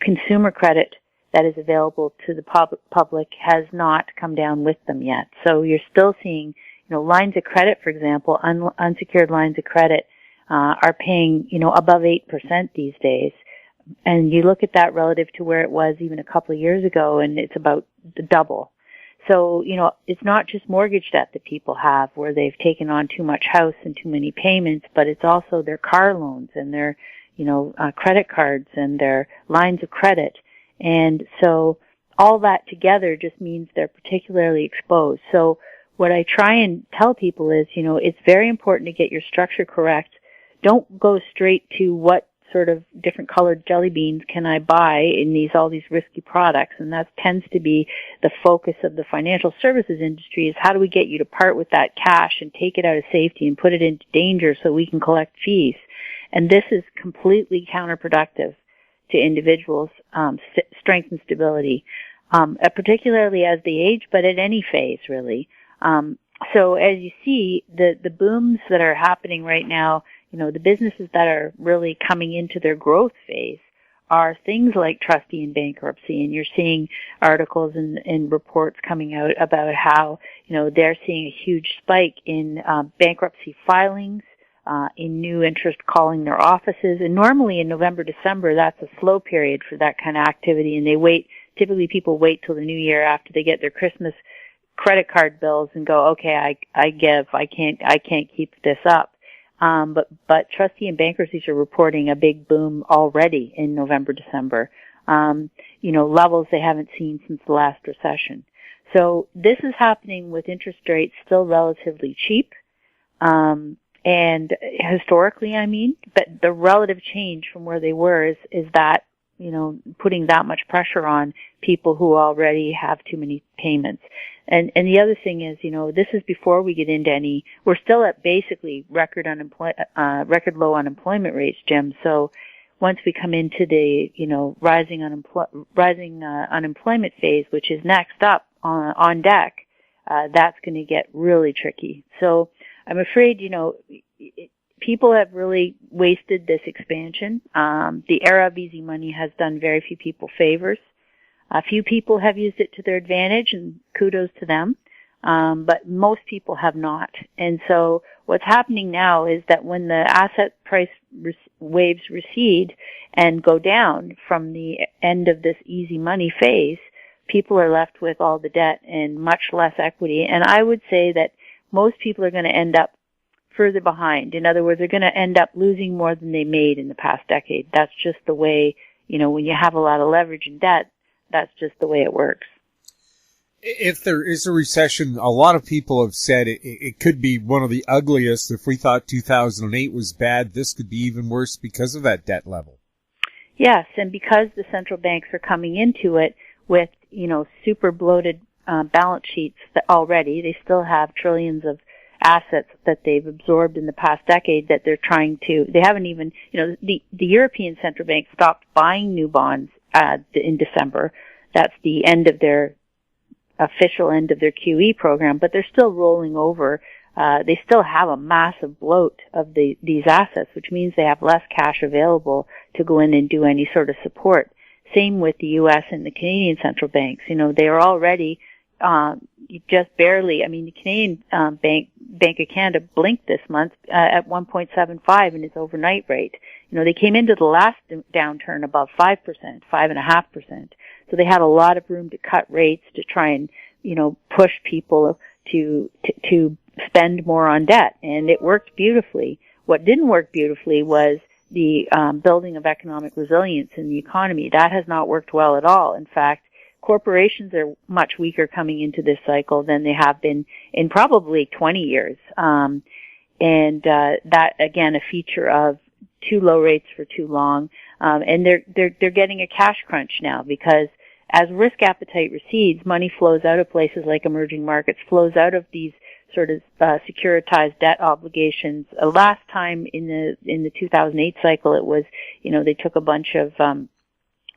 consumer credit that is available to the public has not come down with them yet. So you're still seeing, lines of credit, for example, unsecured lines of credit are paying, above 8% these days. And you look at that relative to where it was even a couple of years ago, and it's about the double. So, it's not just mortgage debt that people have where they've taken on too much house and too many payments, but it's also their car loans and their credit cards and their lines of credit. And so all that together just means they're particularly exposed. So what I try and tell people is, it's very important to get your structure correct. Don't go straight to what sort of different colored jelly beans can I buy in all these risky products. And that tends to be the focus of the financial services industry, is how do we get you to part with that cash and take it out of safety and put it into danger so we can collect fees. And this is completely counterproductive to individuals' strength and stability, particularly as they age, but at any phase, really. So as you see, the booms that are happening right now, the businesses that are really coming into their growth phase are things like trustee and bankruptcy. And you're seeing articles and reports coming out about how, they're seeing a huge spike in bankruptcy filings, in new interest calling their offices. And normally in November, December, that's a slow period for that kind of activity. And typically people wait till the new year after they get their Christmas credit card bills and go, okay, I can't keep this up. But trustee and bankruptcies are reporting a big boom already in November, December. Levels they haven't seen since the last recession. So this is happening with interest rates still relatively cheap. And historically, but the relative change from where they were is that, putting that much pressure on people who already have too many payments. And the other thing is, this is before we get into we're still at basically record low unemployment rates, Jim. So once we come into the, rising unemployment phase, which is next up on deck, that's going to get really tricky. So I'm afraid, people have really wasted this expansion. The era of easy money has done very few people favors. A few people have used it to their advantage, and kudos to them, but most people have not. And so what's happening now is that when the asset price waves recede and go down from the end of this easy money phase, people are left with all the debt and much less equity. And I would say that most people are going to end up further behind. In other words, they're going to end up losing more than they made in the past decade. That's just the way, when you have a lot of leverage and debt, that's just the way it works. If there is a recession, a lot of people have said it could be one of the ugliest. If we thought 2008 was bad, this could be even worse because of that debt level. Yes, and because the central banks are coming into it with, super bloated balance sheets that already, they still have trillions of assets that they've absorbed in the past decade that they're they haven't even, the European Central Bank stopped buying new bonds in December. That's the end of their official end of their QE program, but they're still rolling over. They still have a massive bloat of these assets, which means they have less cash available to go in and do any sort of support. Same with the U.S. and the Canadian central banks. They are already just barely. The Canadian bank Bank of Canada blinked this month at 1.75 in its overnight rate. They came into the last downturn above 5%, 5.5%. So they had a lot of room to cut rates to try and, push people to spend more on debt. And it worked beautifully. What didn't work beautifully was the building of economic resilience in the economy. That has not worked well at all. In fact, corporations are much weaker coming into this cycle than they have been in probably 20 years. And that, again, a feature of too low rates for too long. And they're getting a cash crunch now because as risk appetite recedes, money flows out of places like emerging markets, flows out of these sort of securitized debt obligations. Last time in the 2008 cycle, it was, they took a bunch of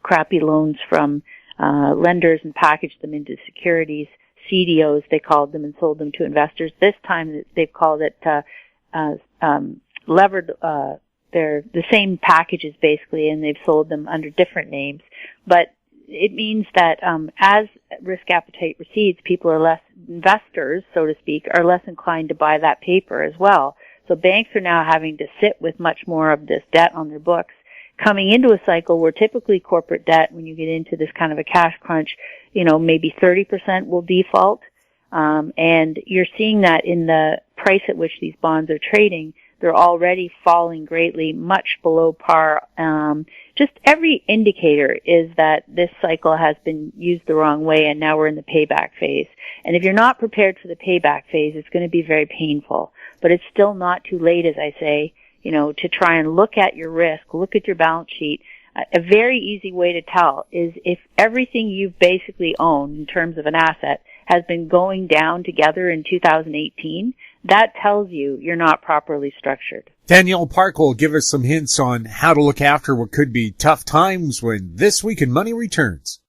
crappy loans from lenders and packaged them into securities, CDOs they called them, and sold them to investors. This time they've called it levered. They're the same packages basically, and they've sold them under different names. But it means that as risk appetite recedes, investors, so to speak, are less inclined to buy that paper as well. So banks are now having to sit with much more of this debt on their books. Coming into a cycle where typically corporate debt, when you get into this kind of a cash crunch, maybe 30% will default. And you're seeing that in the price at which these bonds are trading. They're already falling greatly, much below par. Just every indicator is that this cycle has been used the wrong way, and now we're in the payback phase. And if you're not prepared for the payback phase, it's going to be very painful. But it's still not too late, as I say, to try and look at your risk, look at your balance sheet. A very easy way to tell is if everything you've basically owned in terms of an asset has been going down together in 2018, that tells you you're not properly structured. Danielle Park will give us some hints on how to look after what could be tough times when This Week in Money returns.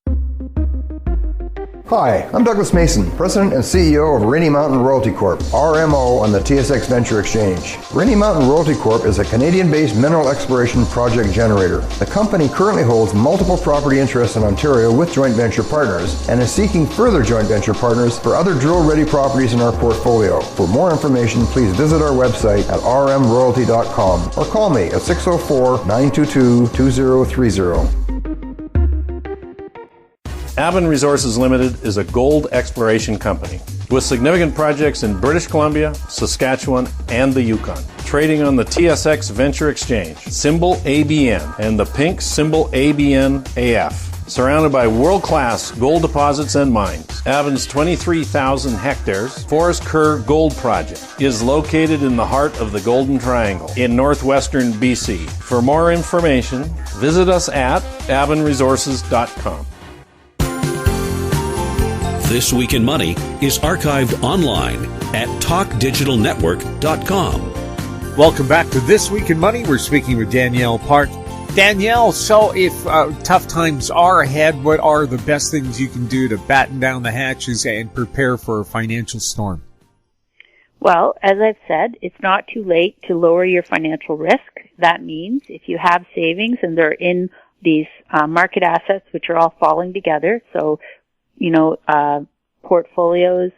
Hi, I'm Douglas Mason, President and CEO of Rainy Mountain Royalty Corp., RMO, on the TSX Venture Exchange. Rainy Mountain Royalty Corp. is a Canadian-based mineral exploration project generator. The company currently holds multiple property interests in Ontario with joint venture partners and is seeking further joint venture partners for other drill-ready properties in our portfolio. For more information, please visit our website at rmroyalty.com or call me at 604-922-2030. Aben Resources Limited is a gold exploration company with significant projects in British Columbia, Saskatchewan, and the Yukon. Trading on the TSX Venture Exchange, symbol ABN, and the pink symbol ABN.V. Surrounded by world-class gold deposits and mines, Aben's 23,000 hectares Forest Kerr Gold Project is located in the heart of the Golden Triangle in northwestern BC. For more information, visit us at abenresources.com. This Week in Money is archived online at talkdigitalnetwork.com. Welcome back to This Week in Money. We're speaking with Danielle Park. Danielle, so if tough times are ahead, what are the best things you can do to batten down the hatches and prepare for a financial storm? Well, as I've said, it's not too late to lower your financial risk. That means if you have savings and they're in these market assets, which are all falling together, so portfolios,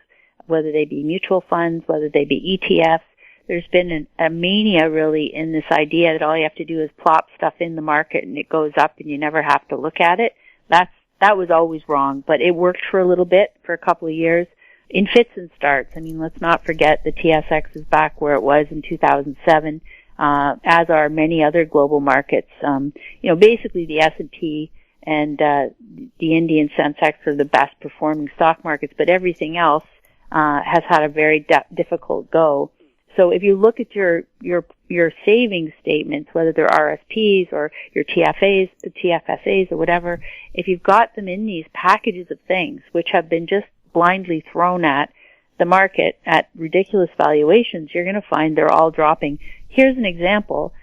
whether they be mutual funds, whether they be ETFs. There's been a mania really in this idea that all you have to do is plop stuff in the market and it goes up and you never have to look at it. That was always wrong, but it worked for a little bit, for a couple of years, in fits and starts. I mean, let's not forget the TSX is back where it was in 2007, as are many other global markets. Basically the S&P and the Indian Sensex are the best performing stock markets, but everything else has had a very difficult go. So if you look at your savings statements, whether they're RSPs or your TFSAs or whatever, if you've got them in these packages of things which have been just blindly thrown at the market at ridiculous valuations, you're going to find they're all dropping. Here's an example.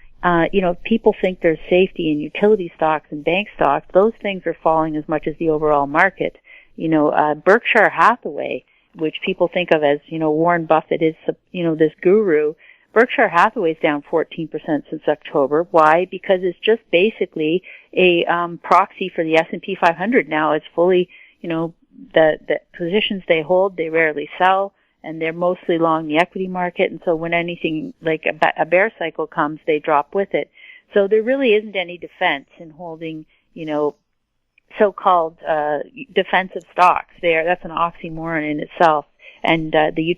People think there's safety in utility stocks and bank stocks. Those things are falling as much as the overall market. Berkshire Hathaway, which people think of as, Warren Buffett is, this guru. Berkshire Hathaway's down 14% since October. Why? Because it's just basically a proxy for the S&P 500 now. It's fully, the positions they hold, they rarely sell, and they're mostly long the equity market. And so when anything like a bear cycle comes, they drop with it. So there really isn't any defense in holding, so-called defensive stocks there. That's an oxymoron in itself. And the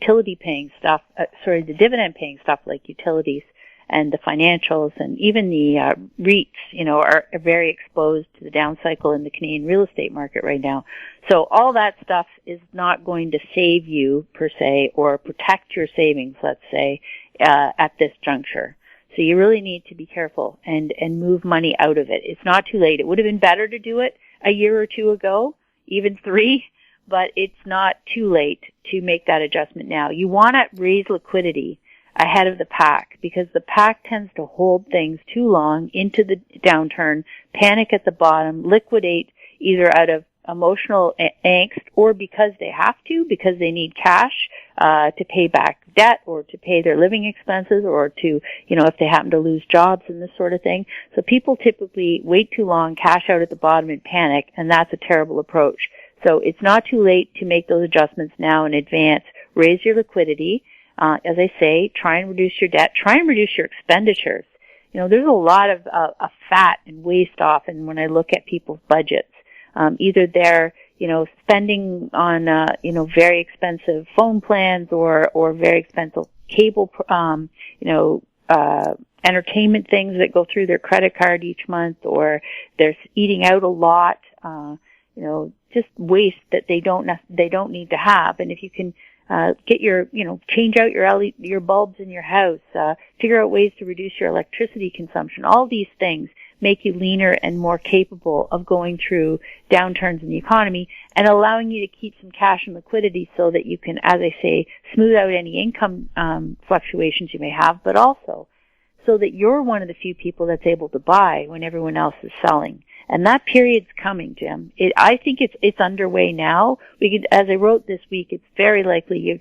dividend-paying stuff like utilities and the financials and even the REITs, are very exposed to the down cycle in the Canadian real estate market right now. So all that stuff is not going to save you, per se, or protect your savings, let's say, at this juncture. So you really need to be careful and move money out of it. It's not too late. It would have been better to do it a year or two ago, even 3, but it's not too late to make that adjustment now. You want to raise liquidity ahead of the pack, because the pack tends to hold things too long into the downturn, panic at the bottom, liquidate either out of emotional angst or because they have to, because they need cash to pay back debt or to pay their living expenses or to, if they happen to lose jobs and this sort of thing. So people typically wait too long, cash out at the bottom and panic, and that's a terrible approach. So it's not too late to make those adjustments now in advance. Raise your liquidity. As I say, try and reduce your debt. Try and reduce your expenditures. There's a lot of fat and waste often when I look at people's budgets. Either they're, spending on, very expensive phone plans or very expensive cable, entertainment things that go through their credit card each month, or they're eating out a lot, just waste that they don't need to have. And if you can get change out your bulbs in your house, figure out ways to reduce your electricity consumption. All these things make you leaner and more capable of going through downturns in the economy and allowing you to keep some cash and liquidity so that you can, as I say, smooth out any income fluctuations you may have, but also so that you're one of the few people that's able to buy when everyone else is selling. And that period's coming, Jim. I think it's underway now. As I wrote this week, it's very likely you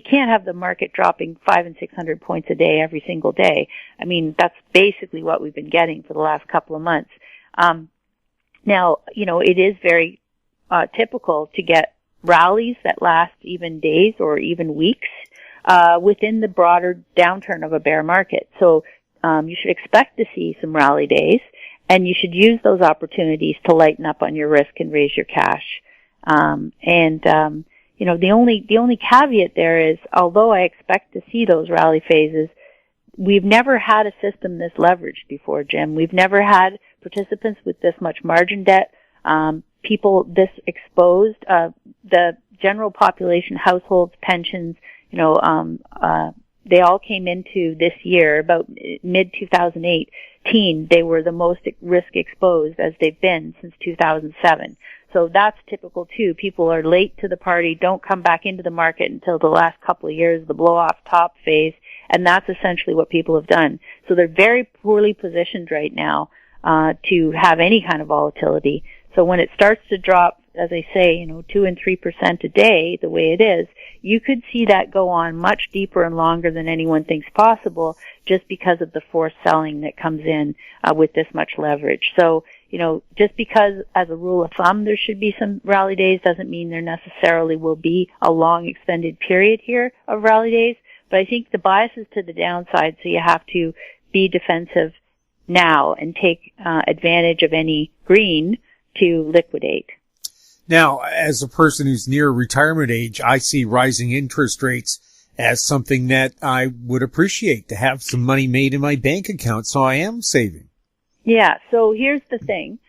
can't have the market dropping 500 and 600 points a day every single day. I mean, that's basically what we've been getting for the last couple of months. Now, it is very typical to get rallies that last even days or even weeks within the broader downturn of a bear market. So you should expect to see some rally days. And you should use those opportunities to lighten up on your risk and raise your cash. The only caveat there is, although I expect to see those rally phases, we've never had a system this leveraged before, Jim. We've never had participants with this much margin debt, people this exposed, the general population, households, pensions, they all came into this year about mid-2018. They were the most risk exposed as they've been since 2007. So that's typical too. People are late to the party, don't come back into the market until the last couple of years, the blow-off top phase, and that's essentially what people have done. So they're very poorly positioned right now to have any kind of volatility. So when it starts to drop, as I say, 2 and 3% a day, the way it is, you could see that go on much deeper and longer than anyone thinks possible, just because of the forced selling that comes in with this much leverage. So, just because as a rule of thumb there should be some rally days doesn't mean there necessarily will be a long extended period here of rally days. But I think the bias is to the downside, so you have to be defensive now and take advantage of any green to liquidate. Now, as a person who's near retirement age, I see rising interest rates as something that I would appreciate, to have some money made in my bank account, so I am saving. Yeah, so here's the thing.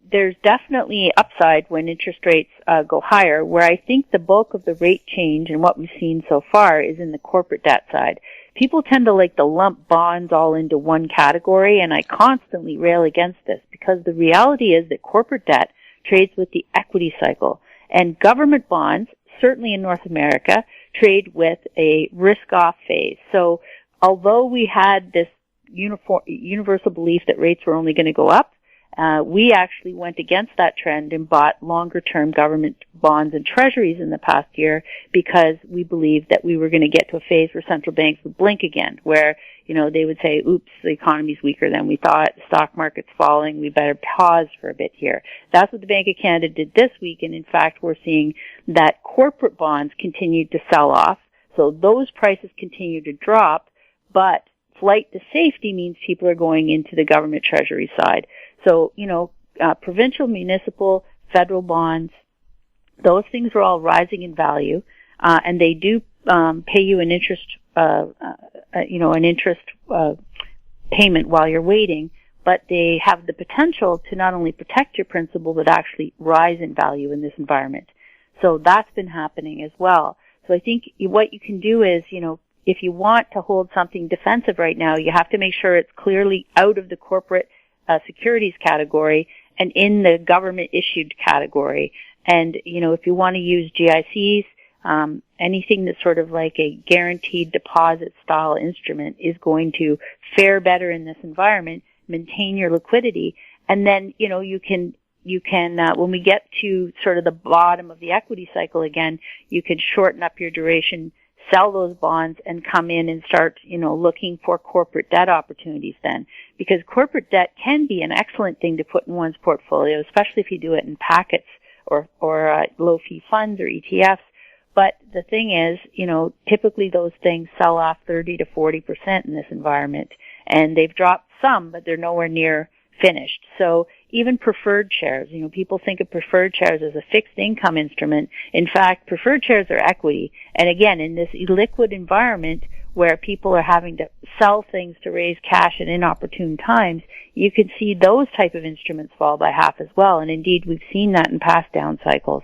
There's definitely upside when interest rates go higher, where I think the bulk of the rate change and what we've seen so far is in the corporate debt side. People tend to like to lump bonds all into one category, and I constantly rail against this, because the reality is that corporate debt trades with the equity cycle, and government bonds, certainly in North America, trade with a risk-off phase. So although we had this universal belief that rates were only going to go up, We actually went against that trend and bought longer-term government bonds and treasuries in the past year because we believed that we were going to get to a phase where central banks would blink again, where, they would say, oops, the economy's weaker than we thought, the stock market's falling, we better pause for a bit here. That's what the Bank of Canada did this week, and in fact, we're seeing that corporate bonds continued to sell off, so those prices continue to drop, but flight to safety means people are going into the government treasury side. So, provincial, municipal, federal bonds, those things are all rising in value, and they do pay you an interest, payment while you're waiting, but they have the potential to not only protect your principal, but actually rise in value in this environment. So that's been happening as well. So I think what you can do is, if you want to hold something defensive right now, you have to make sure it's clearly out of the corporate securities category and in the government issued category. And, if you want to use GICs, anything that's sort of like a guaranteed deposit style instrument is going to fare better in this environment, maintain your liquidity, and then, you can, when we get to sort of the bottom of the equity cycle again, you can shorten up your duration, sell those bonds, and come in and start, looking for corporate debt opportunities then. Because corporate debt can be an excellent thing to put in one's portfolio, especially if you do it in packets or low-fee funds or ETFs. But the thing is, typically those things sell off 30 to 40% in this environment. And they've dropped some, but they're nowhere near finished. So even preferred shares, people think of preferred shares as a fixed income instrument. In fact, preferred shares are equity. And again, in this illiquid environment where people are having to sell things to raise cash at inopportune times, you can see those type of instruments fall by half as well. And indeed, we've seen that in past down cycles.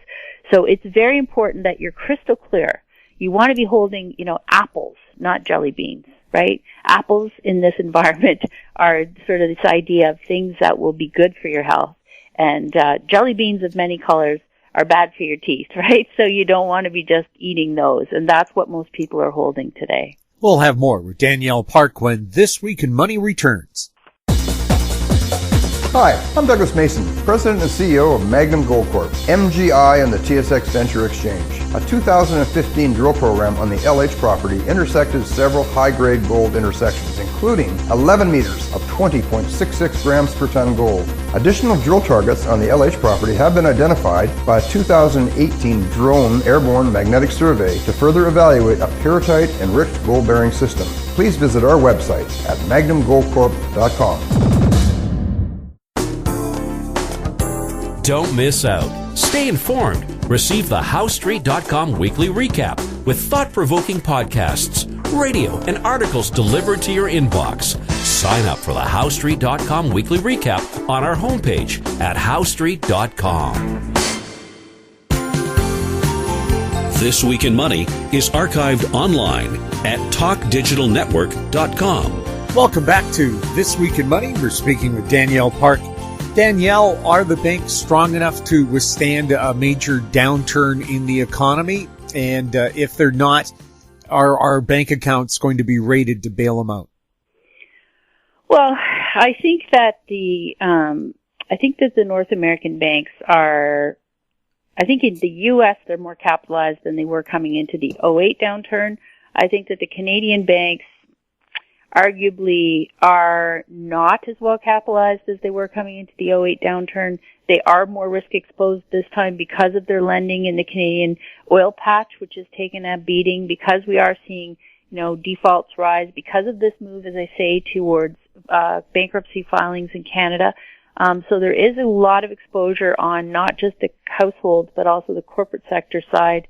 So it's very important that you're crystal clear. You want to be holding, apples, not jelly beans, right? Apples in this environment are sort of this idea of things that will be good for your health. And jelly beans of many colors are bad for your teeth, right? So you don't want to be just eating those. And that's what most people are holding today. We'll have more with Danielle Park when This Week in Money returns. Hi, I'm Douglas Mason, President and CEO of Magnum Gold Corp, MGI, and the TSX Venture Exchange. A 2015 drill program on the LH property intersected several high-grade gold intersections, including 11 meters of 20.66 grams per ton gold. Additional drill targets on the LH property have been identified by a 2018 drone airborne magnetic survey to further evaluate a pyrrhotite-enriched gold-bearing system. Please visit our website at magnumgoldcorp.com. Don't miss out. Stay informed. Receive the HowStreet.com weekly recap with thought-provoking podcasts, radio, and articles delivered to your inbox. Sign up for the HowStreet.com weekly recap on our homepage at HowStreet.com. This Week in Money is archived online at TalkDigitalNetwork.com. Welcome back to This Week in Money. We're speaking with Danielle Park. Danielle, are the banks strong enough to withstand a major downturn in the economy? And if they're not, are our bank accounts going to be rated to bail them out? Well, I think that the North American banks are, I think in the U.S. they're more capitalized than they were coming into the 2008 downturn. I think that the Canadian banks arguably are not as well capitalized as they were coming into the 2008 downturn. They are more risk exposed this time because of their lending in the Canadian oil patch, which has taken a beating, because we are seeing, defaults rise because of this move, as I say, towards bankruptcy filings in Canada. So there is a lot of exposure on not just the households, but also the corporate sector side,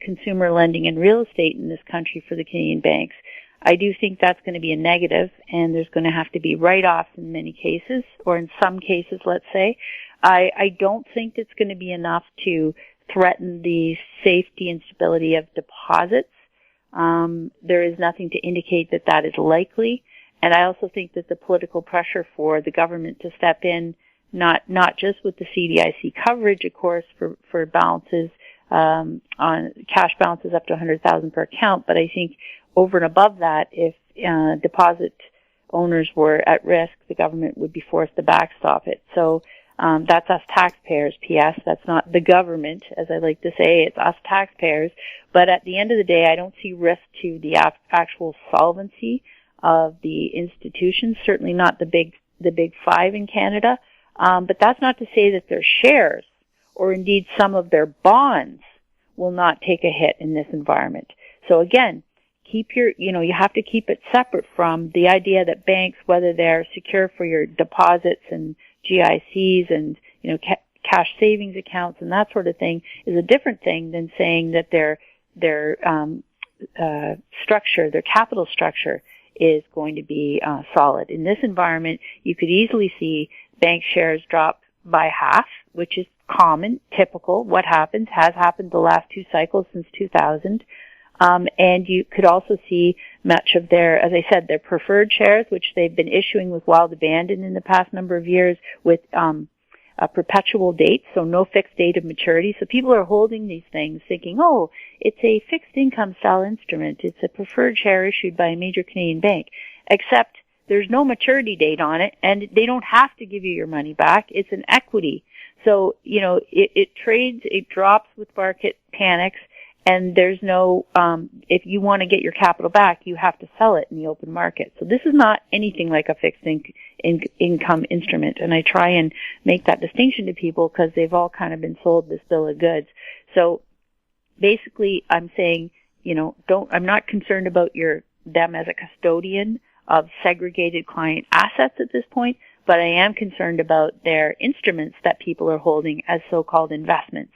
consumer lending and real estate in this country for the Canadian banks. I do think that's going to be a negative, and there's going to have to be write-offs in many cases, or in some cases, let's say. I don't think it's going to be enough to threaten the safety and stability of deposits. There is nothing to indicate that that is likely. And I also think that the political pressure for the government to step in, not just with the CDIC coverage, of course, for balances, on cash balances up to $100,000 per account, but I think over and above that, if deposit owners were at risk, the government would be forced to backstop it. So that's us taxpayers, P.S. That's not the government, as I like to say. It's us taxpayers. But at the end of the day, I don't see risk to the actual solvency of the institutions, certainly not the big five in Canada. But that's not to say that their shares or indeed some of their bonds will not take a hit in this environment. So again, you have to keep it separate from the idea that banks, whether they're secure for your deposits and GICs and, cash savings accounts and that sort of thing, is a different thing than saying that their structure, their capital structure is going to be solid. In this environment, you could easily see bank shares drop by half, which is common, typical. What has happened the last two cycles since 2000. And you could also see much of their, as I said, their preferred shares, which they've been issuing with wild abandon in the past number of years with a perpetual date, so no fixed date of maturity. So people are holding these things thinking, oh, it's a fixed income style instrument. It's a preferred share issued by a major Canadian bank. Except there's no maturity date on it, and they don't have to give you your money back. It's an equity. So, it trades, it drops with market panics, and there's no, if you want to get your capital back, you have to sell it in the open market. So this is not anything like a fixed income instrument. And I try and make that distinction to people because they've all kind of been sold this bill of goods. So basically I'm saying, I'm not concerned about them as a custodian of segregated client assets at this point, but I am concerned about their instruments that people are holding as so-called investments.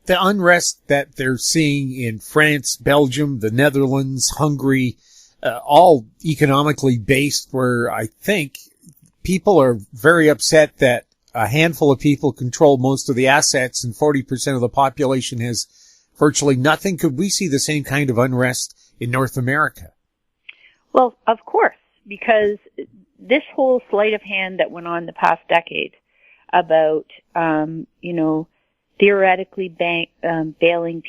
The unrest that they're seeing in France, Belgium, the Netherlands, Hungary, all economically based, where I think people are very upset that a handful of people control most of the assets and 40% of the population has virtually nothing. Could we see the same kind of unrest in North America? Well, of course, because this whole sleight of hand that went on the past decade about, theoretically bailing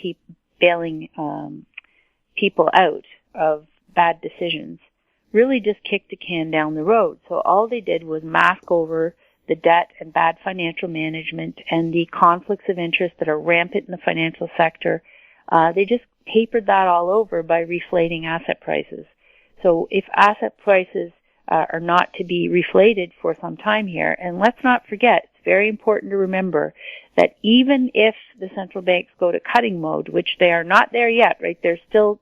people out of bad decisions really just kicked the can down the road. So all they did was mask over the debt and bad financial management and the conflicts of interest that are rampant in the financial sector. They just papered that all over by reflating asset prices. So if asset prices are not to be reflated for some time here, and let's not forget, it's very important to remember that even if the central banks go to cutting mode, which they are not there yet, right? They're still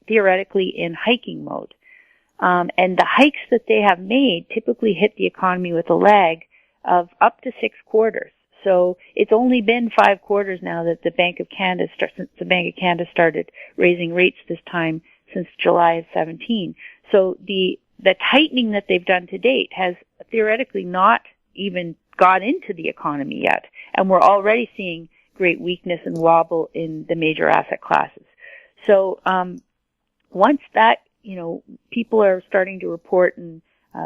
theoretically in hiking mode. And the hikes that they have made typically hit the economy with a lag of up to 6 quarters. So it's only been 5 quarters now that the Bank of Canada started raising rates this time since July of 17. So the tightening that they've done to date has theoretically not even got into the economy yet. And we're already seeing great weakness and wobble in the major asset classes. So, once that, people are starting to report in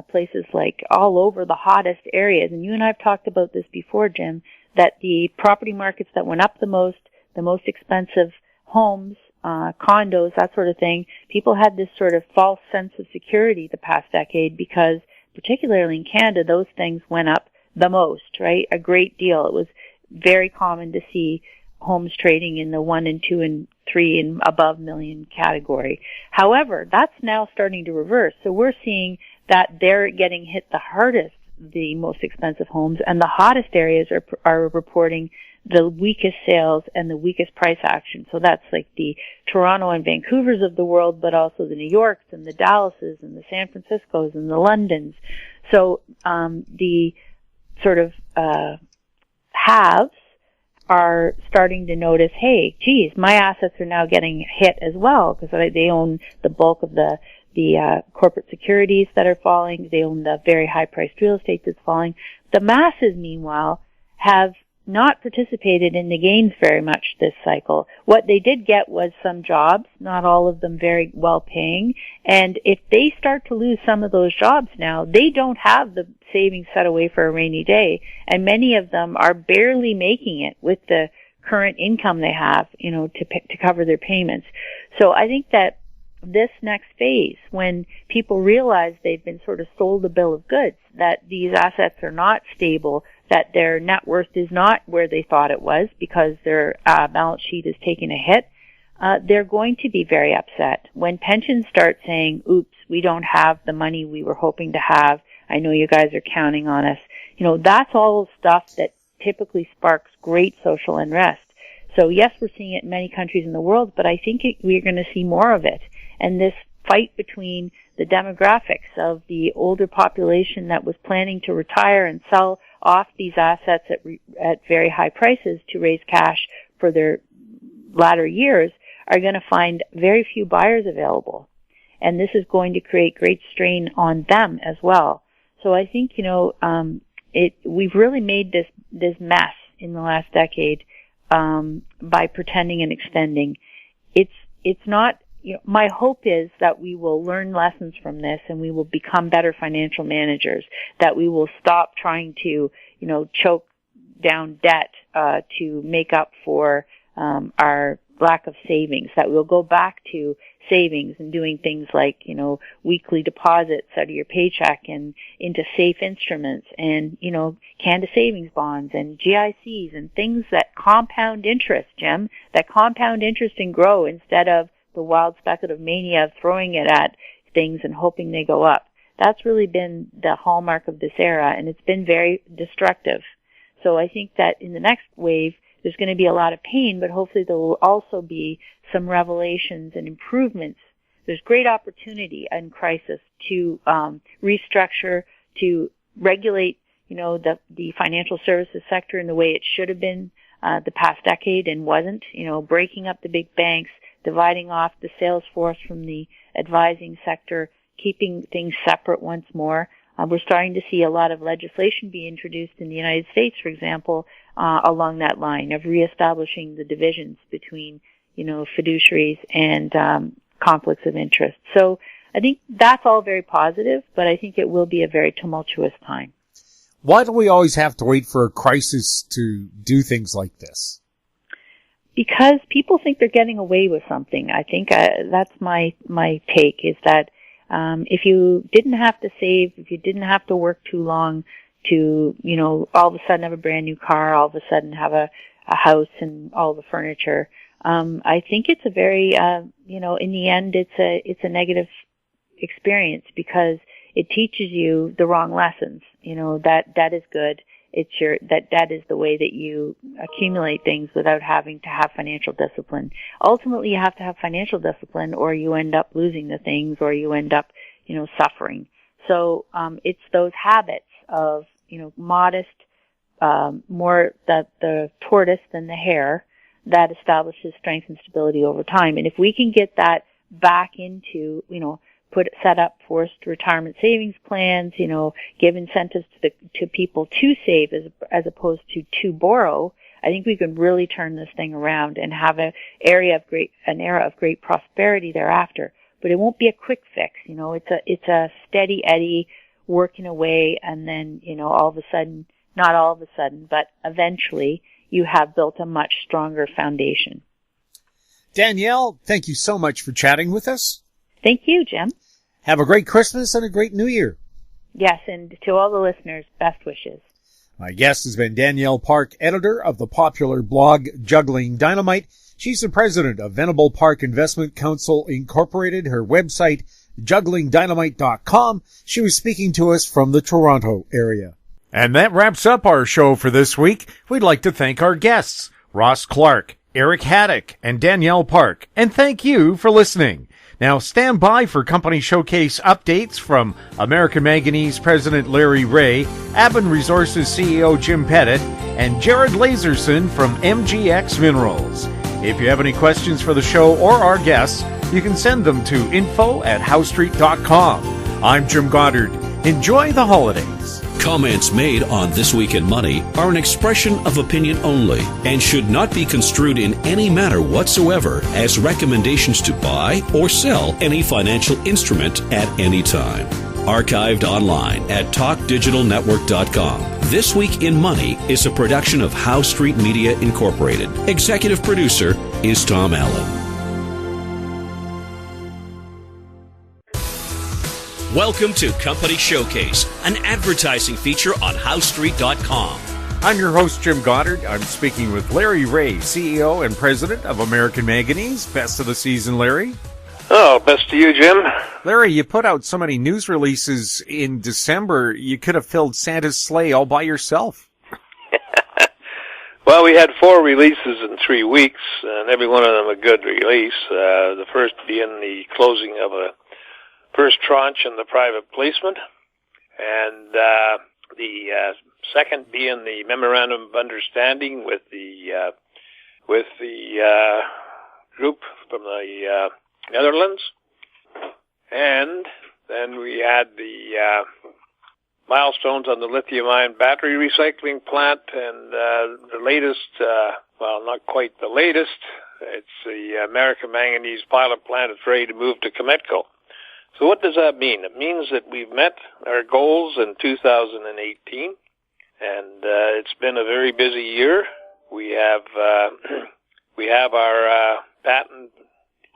places like all over the hottest areas, and you and I have talked about this before, Jim, that the property markets that went up the most expensive homes, condos, that sort of thing, people had this sort of false sense of security the past decade because, particularly in Canada, those things went up the most, right? A great deal. It was very common to see homes trading in the 1 and 2 and 3 and above million category. However, that's now starting to reverse. So we're seeing that they're getting hit the hardest, the most expensive homes, and the hottest areas are reporting the weakest sales and the weakest price action. So that's like the Toronto and Vancouvers of the world, but also the New Yorks and the Dallases and the San Franciscos and the Londons. So the sort of haves are starting to notice, hey, geez, my assets are now getting hit as well because they own the bulk of the corporate securities that are falling. They own the very high-priced real estate that's falling. The masses, meanwhile, have not participated in the gains very much this cycle. What they did get was some jobs, not all of them very well paying. And if they start to lose some of those jobs now, they don't have the savings set away for a rainy day. And many of them are barely making it with the current income they have, to cover their payments. So I think that this next phase, when people realize they've been sort of sold a bill of goods, that these assets are not stable, that their net worth is not where they thought it was because their balance sheet is taking a hit, they're going to be very upset. When pensions start saying, oops, we don't have the money we were hoping to have, I know you guys are counting on us, that's all stuff that typically sparks great social unrest. So yes, we're seeing it in many countries in the world, but I think we're going to see more of it. And this fight between the demographics of the older population that was planning to retire and sell off these assets at very high prices to raise cash for their latter years are going to find very few buyers available. And this is going to create great strain on them as well. So I think, we've really made this mess in the last decade by pretending and extending. It's not, my hope is that we will learn lessons from this and we will become better financial managers, that we will stop trying to, choke down debt to make up for our lack of savings, that we'll go back to savings and doing things like, weekly deposits out of your paycheck and into safe instruments and, Canada savings bonds and GICs and things that compound interest, Jim, that compound interest and grow instead of the wild speculative mania of throwing it at things and hoping they go up. That's really been the hallmark of this era, and it's been very destructive. So I think that in the next wave, there's going to be a lot of pain, but hopefully there will also be some revelations and improvements. There's great opportunity in crisis to restructure, to regulate, the financial services sector in the way it should have been the past decade and wasn't. Breaking up the big banks, dividing off the sales force from the advising sector, keeping things separate once more. We're starting to see a lot of legislation be introduced in the United States, for example, along that line of reestablishing the divisions between, fiduciaries and conflicts of interest. So I think that's all very positive, but I think it will be a very tumultuous time. Why do we always have to wait for a crisis to do things like this? Because people think they're getting away with something. I think that's my take, is that if you didn't have to save, if you didn't have to work too long to, all of a sudden have a brand new car, all of a sudden have a house and all the furniture, I think it's a very, in the end, it's a negative experience because it teaches you the wrong lessons. That is good. That is the way that you accumulate things without having to have financial discipline. Ultimately, you have to have financial discipline or you end up losing the things or you end up, suffering. So, it's those habits of, modest, more the tortoise than the hare that establishes strength and stability over time. And if we can get that back into, set up forced retirement savings plans, give incentives to people to save as opposed to borrow, I think we can really turn this thing around and have an era of great prosperity thereafter. But it won't be a quick fix, it's a steady eddy working away, and then, all of a sudden, not all of a sudden, but eventually you have built a much stronger foundation. Danielle, thank you so much for chatting with us. Thank you, Jim. Have a great Christmas and a great New Year. Yes, and to all the listeners, best wishes. My guest has been Danielle Park, editor of the popular blog Juggling Dynamite. She's the president of Venable Park Investment Council Incorporated. Her website, jugglingdynamite.com. She was speaking to us from the Toronto area. And that wraps up our show for this week. We'd like to thank our guests, Ross Clark, Eric Hadik, and Danielle Park. And thank you for listening. Now stand by for company showcase updates from American Manganese President Larry Reaugh, Aben Resources CEO Jim Pettit, and Jared Lazerson from MGX Minerals. If you have any questions for the show or our guests, you can send them to info@howstreet.com. I'm Jim Goddard. Enjoy the holidays. Comments made on This Week in Money are an expression of opinion only and should not be construed in any manner whatsoever as recommendations to buy or sell any financial instrument at any time. Archived online at talkdigitalnetwork.com. This Week in Money is a production of How Street Media Incorporated. Executive producer is Tom Allen. Welcome to Company Showcase, an advertising feature on HowStreet.com. I'm your host, Jim Goddard. I'm speaking with Larry Reaugh, CEO and President of American Manganese. Best of the season, Larry. Oh, best to you, Jim. Larry, you put out so many news releases in December, you could have filled Santa's sleigh all by yourself. Well, we had 4 releases in 3 weeks, and every one of them a good release. The first being the closing of a first tranche in the private placement, and the second being the memorandum of understanding with the group from the Netherlands, and then we had the milestones on the lithium-ion battery recycling plant, and the latest, well, not quite the latest, it's the American Manganese pilot plant is ready to move to Cometco. So what does that mean? It means that we've met our goals in 2018, and it's been a very busy year. We have our patent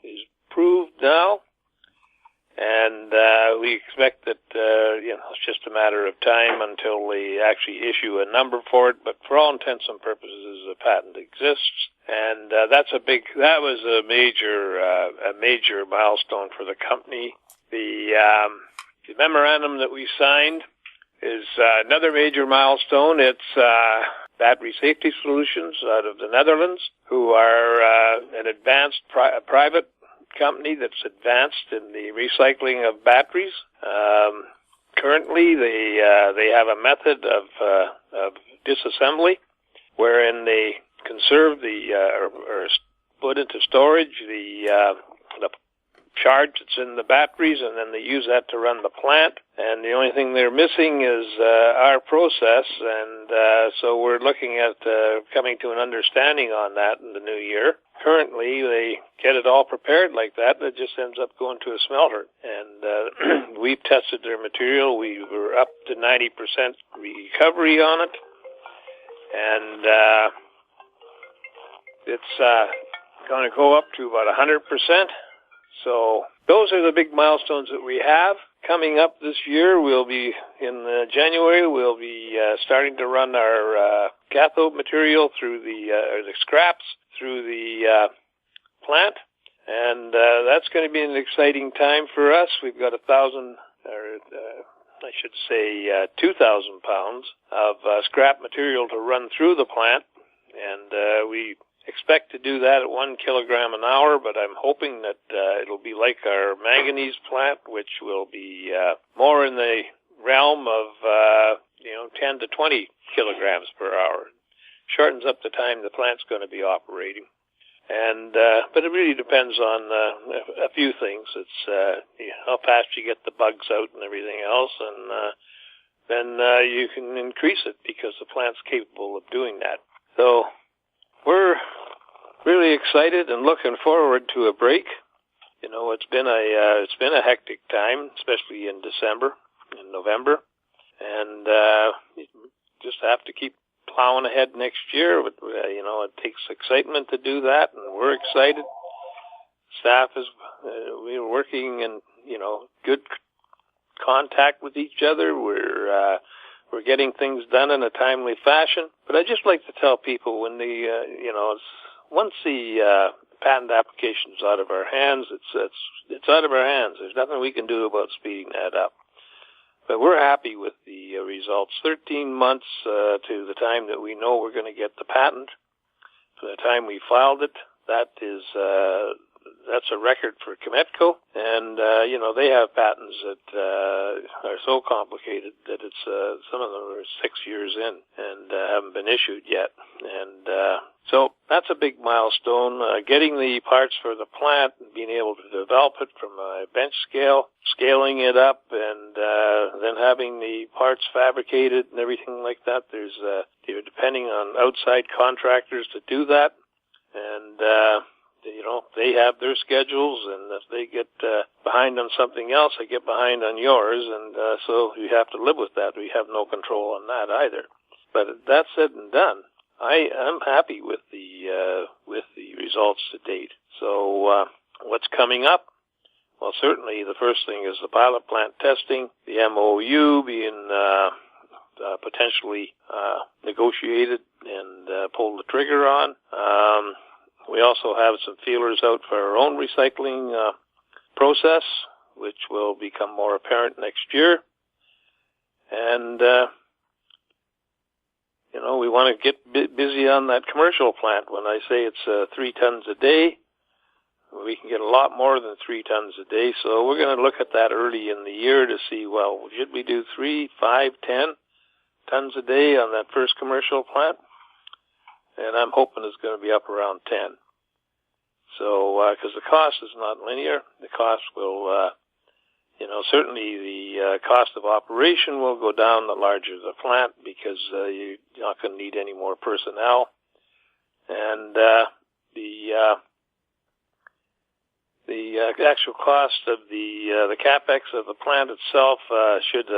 is approved now, and we expect that it's just a matter of time until they actually issue a number for it. But for all intents and purposes, the patent exists, and that was a major milestone for the company. The memorandum that we signed is another major milestone. It's Battery Safety Solutions out of the Netherlands, who are an advanced private company that's advanced in the recycling of batteries. Currently, they have a method of disassembly wherein they conserve or put into storage the charge that's in the batteries, and then they use that to run the plant. And the only thing they're missing is our process, and so we're looking at coming to an understanding on that in the new year. Currently, they get it all prepared like that, but it just ends up going to a smelter. And we've tested their material. We were up to 90% recovery on it, and it's going to go up to about 100%. So those are the big milestones that we have. Coming up this year, we'll be in January. We'll be starting to run our cathode material through the scraps through the plant, and that's going to be an exciting time for us. We've got 2,000 pounds of scrap material to run through the plant, and we expect to do that at 1 kilogram an hour, but I'm hoping that it'll be like our manganese plant, which will be more in the realm of 10 to 20 kilograms per hour. Shortens up the time the plant's going to be operating, and but it really depends on a few things. It's how fast you get the bugs out and everything else, and then you can increase it because the plant's capable of doing that. So we're really excited and looking forward to a break. It's been a hectic time, especially in December and November, and you just have to keep plowing ahead next year. But it takes excitement to do that, and we're excited. Staff we're working in good contact with each other. We're getting things done in a timely fashion. But I just like to tell people when once the patent application's out of our hands, it's out of our hands. There's nothing we can do about speeding that up. But we're happy with the results. 13 months to the time that we know we're going to get the patent, to the time we filed it, that's a record for Cometco. And they have patents that are so complicated that it's some of them are 6 years in and haven't been issued yet. And so that's a big milestone. Getting the parts for the plant and being able to develop it from a bench scale, scaling it up, and then having the parts fabricated and everything like that. You're depending on outside contractors to do that, and they have their schedules, and if they get behind on something else, they get behind on yours, and so you have to live with that. We have no control on that either. But that said and done, I'm happy with the results to date. So what's coming up? Well, certainly the first thing is the pilot plant testing, the MOU being potentially negotiated and pulled the trigger on. We also have some feelers out for our own recycling process, which will become more apparent next year. And, we want to get busy on that commercial plant. When I say it's 3 tons a day, we can get a lot more than 3 tons a day. So we're going to look at that early in the year to see, well, should we do 3, 5, 10 tons a day on that first commercial plant? And I'm hoping it's going to be up around 10. So, because the cost is not linear, the cost will, certainly the cost of operation will go down the larger the plant, because you're not going to need any more personnel. And the actual cost of the capex of the plant itself should,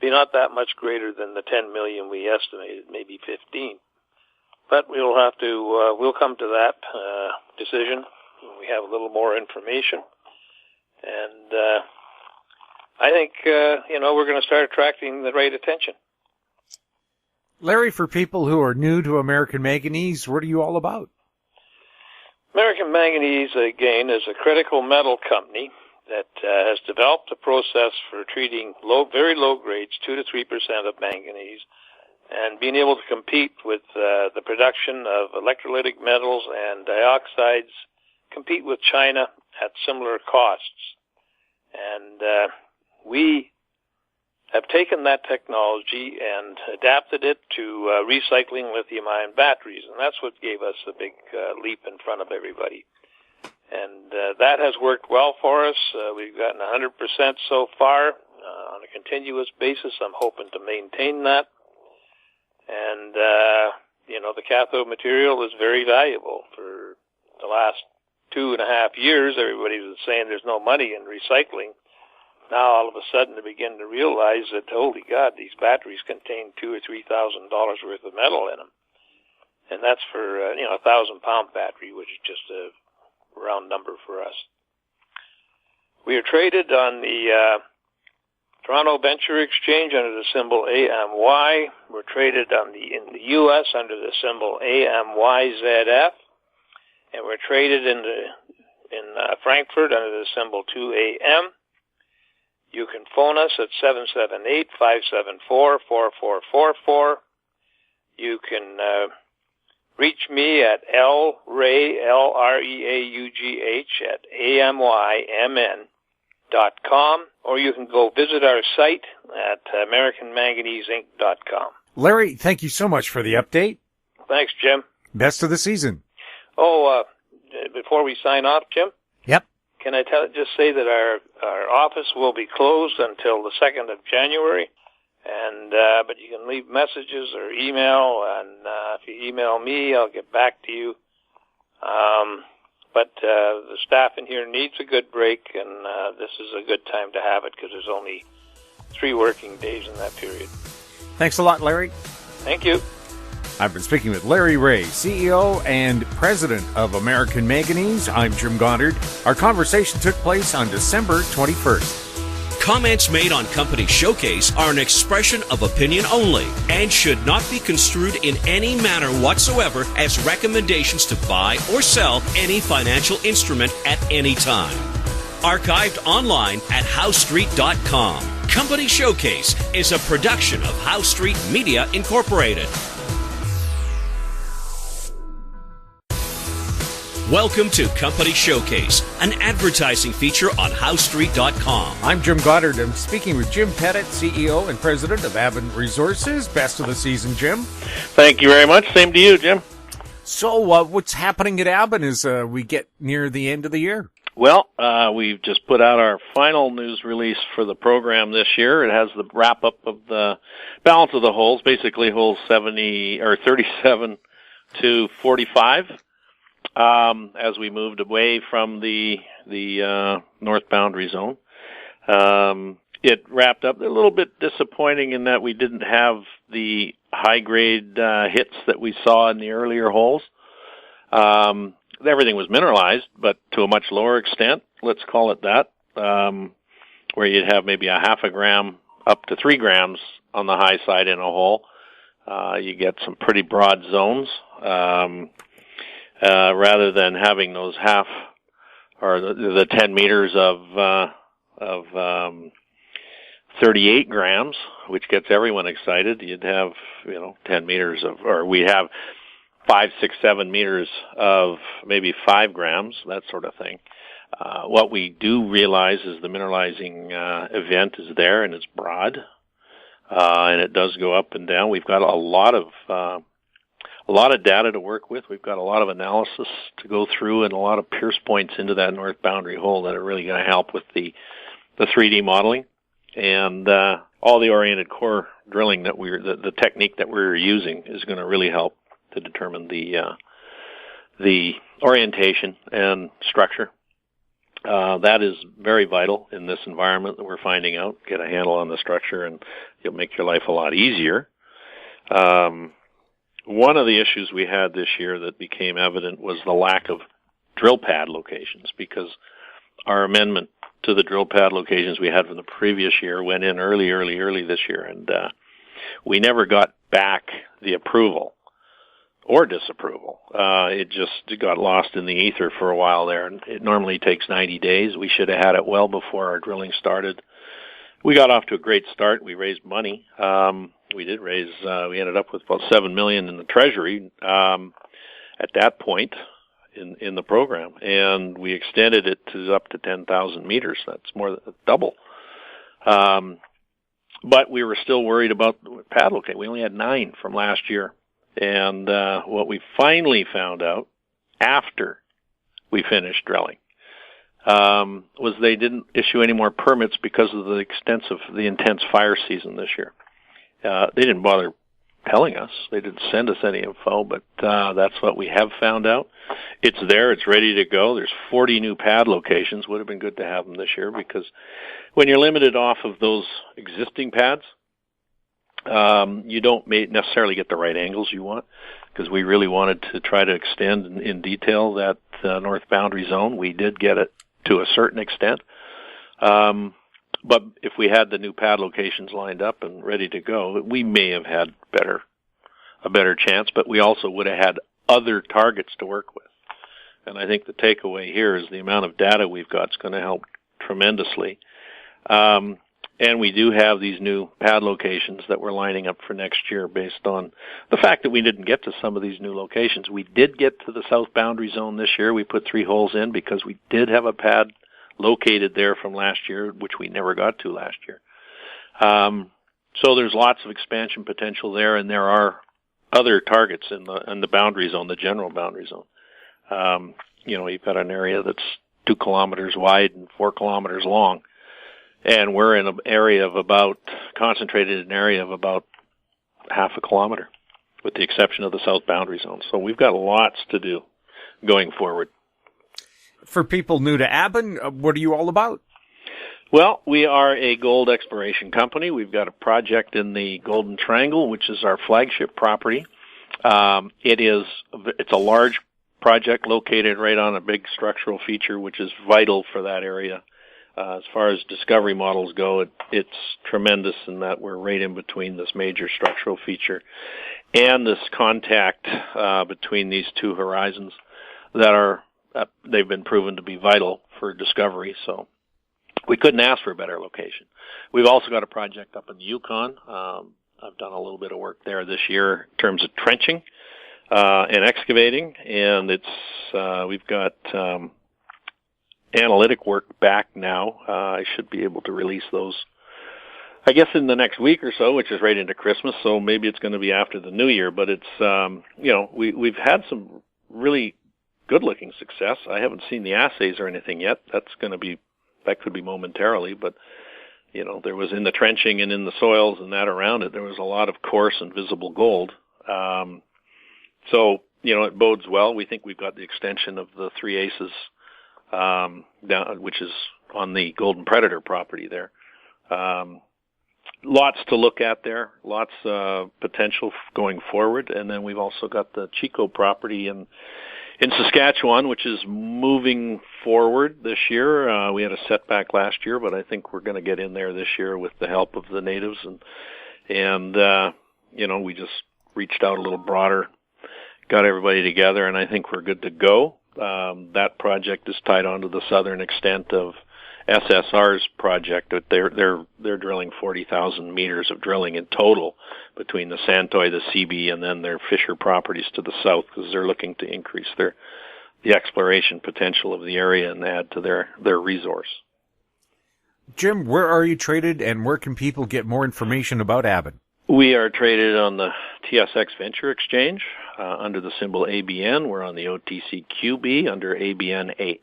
be not that much greater than the $10 million we estimated, maybe 15. But we'll have to, we'll come to that decision when we have a little more information. And I think, we're going to start attracting the right attention. Larry, for people who are new to American Manganese, what are you all about? American Manganese, again, is a critical metal company that has developed a process for treating very low grades, 2 to 3% of manganese, and being able to compete with the production of electrolytic metals and dioxides, compete with China at similar costs. And we have taken that technology and adapted it to recycling lithium-ion batteries, and that's what gave us the big leap in front of everybody. And that has worked well for us. We've gotten 100% so far on a continuous basis. I'm hoping to maintain that. And, the cathode material is very valuable. For the last 2.5 years, everybody was saying there's no money in recycling. Now, all of a sudden, they begin to realize that, holy God, these batteries contain $2,000 or $3,000 worth of metal in them. And that's for, a 1,000-pound battery, which is just a round number for us. We are traded on the Toronto Venture Exchange under the symbol AMY. We're traded in the U.S. under the symbol AMYZF. And we're traded in Frankfurt under the symbol 2AM. You can phone us at 778-574-4444. You can reach me at Lreaugh, L-R-E-A-U-G-H, at AMYMN.com, or you can go visit our site at AmericanManganeseInc.com. Larry, thank you so much for the update. Thanks, Jim. Best of the season. Oh, before we sign off, Jim? Yep. Can I just say that our office will be closed until the 2nd of January, and but you can leave messages or email, and if you email me, I'll get back to you. But the staff in here needs a good break, and this is a good time to have it because there's only 3 working days in that period. Thanks a lot, Larry. Thank you. I've been speaking with Larry Reaugh, CEO and President of American Manganese. I'm Jim Goddard. Our conversation took place on December 21st. Comments made on Company Showcase are an expression of opinion only and should not be construed in any manner whatsoever as recommendations to buy or sell any financial instrument at any time. Archived online at HowStreet.com. Company Showcase is a production of How Street Media Incorporated. Welcome to Company Showcase, an advertising feature on HowStreet.com. I'm Jim Goddard. I'm speaking with Jim Pettit, CEO and President of Aben Resources. Best of the season, Jim. Thank you very much. Same to you, Jim. So what's happening at Aben as we get near the end of the year? Well, we've just put out our final news release for the program this year. It has the wrap-up of the balance of the holes, basically holes 37 to 45. As we moved away from the north boundary zone. It wrapped up a little bit disappointing in that we didn't have the high-grade hits that we saw in the earlier holes. Everything was mineralized, but to a much lower extent. let's call it that, where you'd have maybe a half a gram up to 3 grams on the high side in a hole. You get some pretty broad zones, rather than having those half or the 10 meters of 38 grams, which gets everyone excited. You'd have, 10 meters of, or we have 5, 6, 7 meters of maybe 5 grams, that sort of thing. What we do realize is the mineralizing event is there and it's broad, and it does go up and down. We've got a lot of data to work with. We've got a lot of analysis to go through and a lot of pierce points into that north boundary hole that are really going to help with the 3D modeling. And all the oriented core drilling that the technique that we're using is going to really help to determine the orientation and structure. That is very vital in this environment that we're finding out. Get a handle on the structure and you'll make your life a lot easier. One of the issues we had this year that became evident was the lack of drill pad locations, because our amendment to the drill pad locations we had from the previous year went in early this year, and we never got back the approval or disapproval. It just got lost in the ether for a while there, and it normally takes 90 days. We should have had it well before our drilling started. We got off to a great start. We raised money. We ended up with about $7 million in the treasury at that point in the program, and we extended it to up to 10,000 meters. That's more than double. But we were still worried about pad location. We only had 9 from last year. And what we finally found out after we finished drilling was they didn't issue any more permits because of the intense fire season this year. They didn't bother telling us. They didn't send us any info, but that's what we have found out. It's there. It's ready to go. There's 40 new pad locations. Would have been good to have them this year, because when you're limited off of those existing pads, you don't necessarily get the right angles you want, because we really wanted to try to extend in detail that north boundary zone. We did get it to a certain extent. But if we had the new pad locations lined up and ready to go, we may have had a better chance, but we also would have had other targets to work with. And I think the takeaway here is the amount of data we've got is going to help tremendously. And we do have these new pad locations that we're lining up for next year based on the fact that we didn't get to some of these new locations. We did get to the south boundary zone this year. We put 3 holes in because we did have a pad located there from last year, which we never got to last year. So there's lots of expansion potential there, and there are other targets in the boundary zone, the general boundary zone. You've got an area that's 2 kilometers wide and 4 kilometers long. And we're in an area of concentrated in an area of about half a kilometer, with the exception of the south boundary zone. So we've got lots to do going forward. For people new to Aben, what are you all about? Well, we are a gold exploration company. We've got a project in the Golden Triangle, which is our flagship property. It's a large project located right on a big structural feature, which is vital for that area. As far as discovery models go, it's tremendous in that we're right in between this major structural feature and this contact between these 2 horizons that they've been proven to be vital for discovery. So we couldn't ask for a better location. We've also got a project up in the Yukon. I've done a little bit of work there this year in terms of trenching and excavating, and we've got analytic work back now. I should be able to release those, I guess, in the next week or so, which is right into Christmas. So maybe it's going to be after the New Year. But it's we've had some really good-looking success. I haven't seen the assays or anything yet. That could be momentarily. But there was in the trenching and in the soils and that around it, there was a lot of coarse and visible gold. So it bodes well. We think we've got the extension of the 3 Aces. Which is on the Golden Predator property there. Lots to look at there, lots of potential going forward. And then we've also got the Chico property in In Saskatchewan, which is moving forward this year, we had a setback last year, but I think we're going to get in there this year with the help of the natives, and we just reached out a little broader, got everybody together, and I think we're good to go. That project is tied onto the southern extent of SSR's project. They're drilling 40,000 meters of drilling in total between the Santoy, the CB, and then their Fisher properties to the south, because they're looking to increase the exploration potential of the area and add to their resource. Jim, where are you traded, and where can people get more information about Aben? We are traded on the TSX Venture Exchange under the symbol ABN. We're on the OTCQB under ABN.V.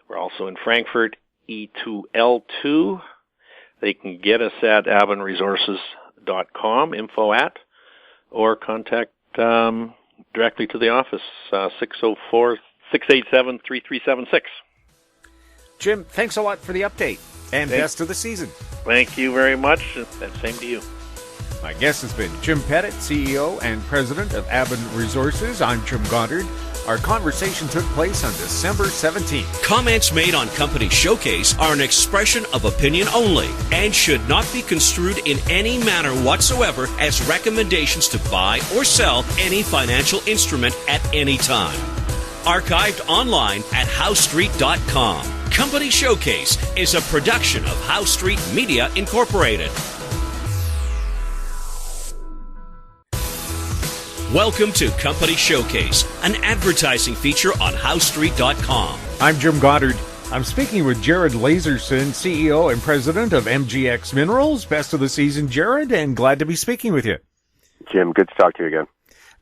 We're also in Frankfurt, E2L2. They can get us at AbenResources.com, or contact directly to the office, 604-687-3376. Jim, thanks a lot for the update, and best of the season. Thank you very much, and same to you. My guest has been Jim Pettit, CEO and President of Aben Resources. I'm Jim Goddard. Our conversation took place on December 17th. Comments made on Company Showcase are an expression of opinion only and should not be construed in any manner whatsoever as recommendations to buy or sell any financial instrument at any time. Archived online at HowStreet.com. Company Showcase is a production of How Street Media Incorporated. Welcome to Company Showcase, an advertising feature on HowStreet.com. I'm Jim Goddard. I'm speaking with Jared Lazerson, CEO and President of MGX Minerals. Best of the season, Jared, and glad to be speaking with you. Jim, good to talk to you again.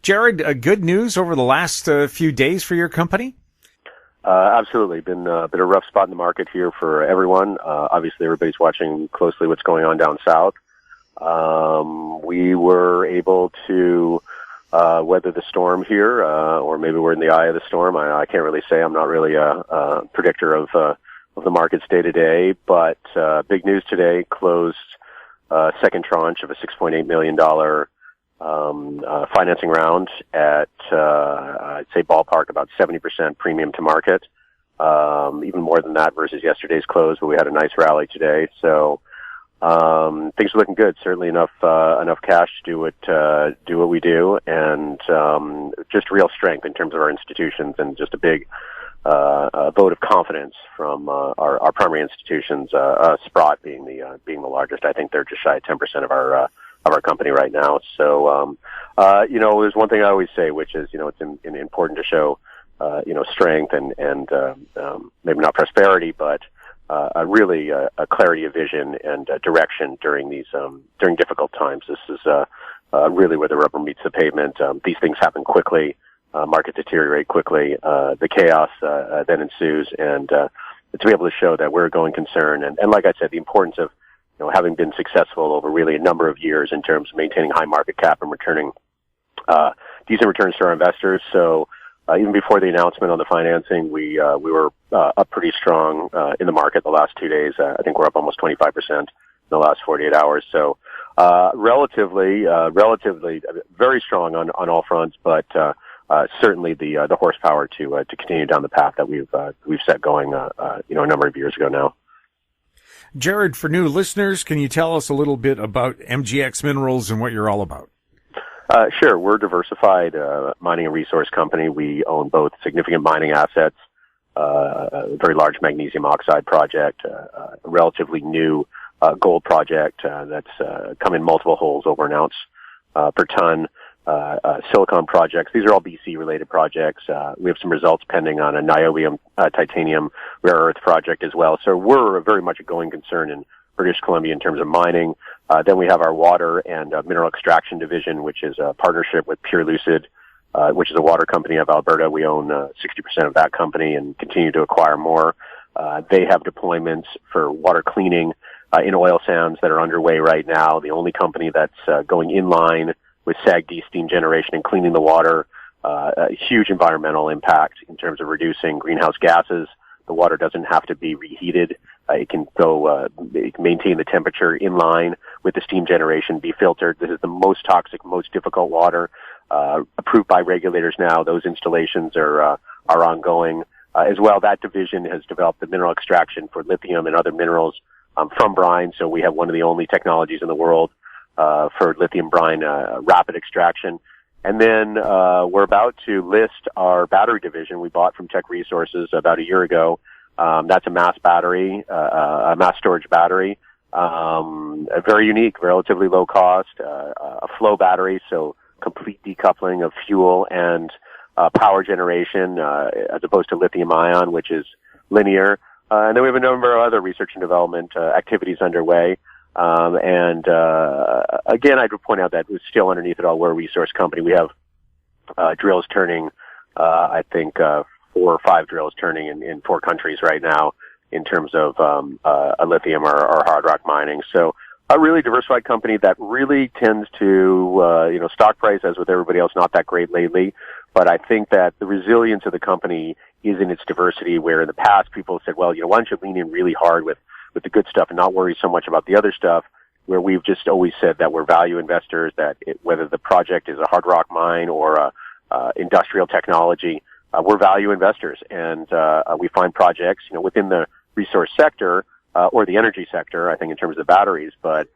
Jared, good news over the last few days for your company? Absolutely. Been a rough spot in the market here for everyone. Obviously, everybody's watching closely what's going on down south. We were able to weather the storm here, or maybe we're in the eye of the storm. I can't really say. I'm not really a predictor of the markets day to day, but big news today, closed second tranche of a $6.8 million financing round at, I'd say ballpark about 70% premium to market, even more than that versus yesterday's close, but we had a nice rally today. So things are looking good. Certainly enough cash to do what we do, and just real strength in terms of our institutions, and just a big vote of confidence from our primary institutions. Sprott being the largest. I think they're just shy of 10% of our company right now. So there's one thing I always say, which is it's important to show strength and maybe not prosperity, but really a clarity of vision and direction during difficult times. This is really where the rubber meets the pavement. These things happen quickly. Markets deteriorate quickly. The chaos then ensues, and to be able to show that we're a going concern, and like I said, the importance of having been successful over really a number of years in terms of maintaining high market cap and returning decent returns to our investors. So even before the announcement on the financing, we were up pretty strong in the market the last 2 days. I think we're up almost 25% in the last 48 hours. So relatively very strong on all fronts, but certainly the horsepower to continue down the path that we've set going a number of years ago now. Jared, for new listeners, can you tell us a little bit about MGX Minerals and what you're all about? Sure. We're a diversified mining and resource company. We own both significant mining assets, a very large magnesium oxide project, a relatively new gold project that's come in multiple holes over an ounce per ton, silicon projects. These are all BC-related projects. We have some results pending on a niobium titanium rare earth project as well. So we're very much a going concern in British Columbia in terms of mining. Then we have our water and mineral extraction division, which is a partnership with Pure Lucid, which is a water company of Alberta. We own 60% of that company and continue to acquire more. They have deployments for water cleaning in oil sands that are underway right now. The only company that's going in line with SAGD steam generation and cleaning the water, a huge environmental impact in terms of reducing greenhouse gases. The water doesn't have to be reheated. It can maintain the temperature in line with the steam generation, be filtered. This is the most toxic, most difficult water approved by regulators now. Those installations are ongoing. As well, that division has developed the mineral extraction for lithium and other minerals from brine. So we have one of the only technologies in the world for lithium brine rapid extraction. And then we're about to list our battery division we bought from Tech Resources about a year ago. That's a mass battery, a mass storage battery, very unique, relatively low cost, a flow battery, so complete decoupling of fuel and power generation as opposed to lithium-ion, which is linear. And then we have a number of other research and development activities underway. Again, I'd point out that we're still underneath it all, we're a resource company. We have drills turning, I think 4 or 5 drills turning in 4 countries right now in terms of a lithium or hard rock mining. So a really diversified company that really tends to, stock price, as with everybody else, not that great lately. But I think that the resilience of the company is in its diversity, where in the past people said, well, why don't you lean in really hard with the good stuff and not worry so much about the other stuff, where we've just always said that we're value investors, that whether the project is a hard rock mine or industrial technology, we're value investors. And we find projects, within the resource sector or the energy sector, I think in terms of batteries, but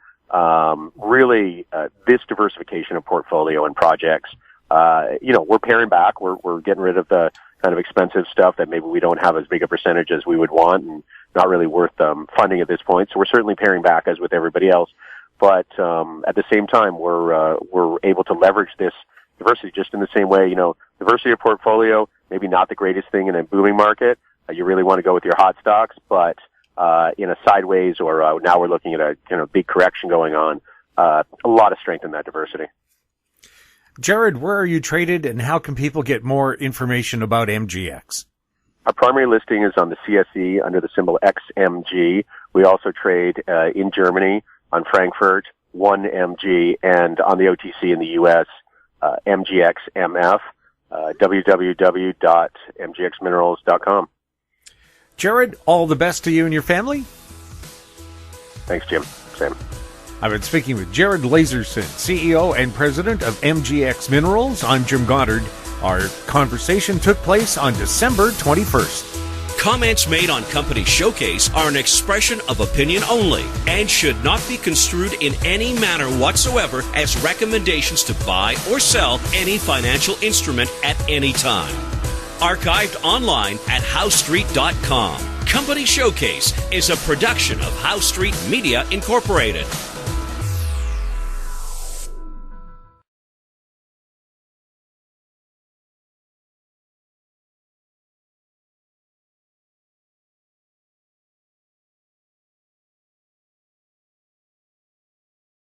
really this diversification of portfolio and projects, we're paring back. We're getting rid of the kind of expensive stuff that maybe we don't have as big a percentage as we would want and not really worth funding at this point. So we're certainly paring back as with everybody else. But at the same time, we're able to leverage this diversity just in the same way, diversity of portfolio, maybe not the greatest thing in a booming market. You really want to go with your hot stocks, but in a sideways or now we're looking at a big correction going on, a lot of strength in that diversity. Jared, where are you traded and how can people get more information about MGX? Our primary listing is on the CSE under the symbol XMG. We also trade in Germany on Frankfurt, 1MG, and on the OTC in the U.S., MGXMF, www.mgxminerals.com. Jared, all the best to you and your family. Thanks, Jim. Same. I've been speaking with Jared Lazerson, CEO and President of MGX Minerals. I'm Jim Goddard. Our conversation took place on December 21st. Comments made on Company Showcase are an expression of opinion only and should not be construed in any manner whatsoever as recommendations to buy or sell any financial instrument at any time. Archived online at HowStreet.com. Company Showcase is a production of How Street Media Incorporated.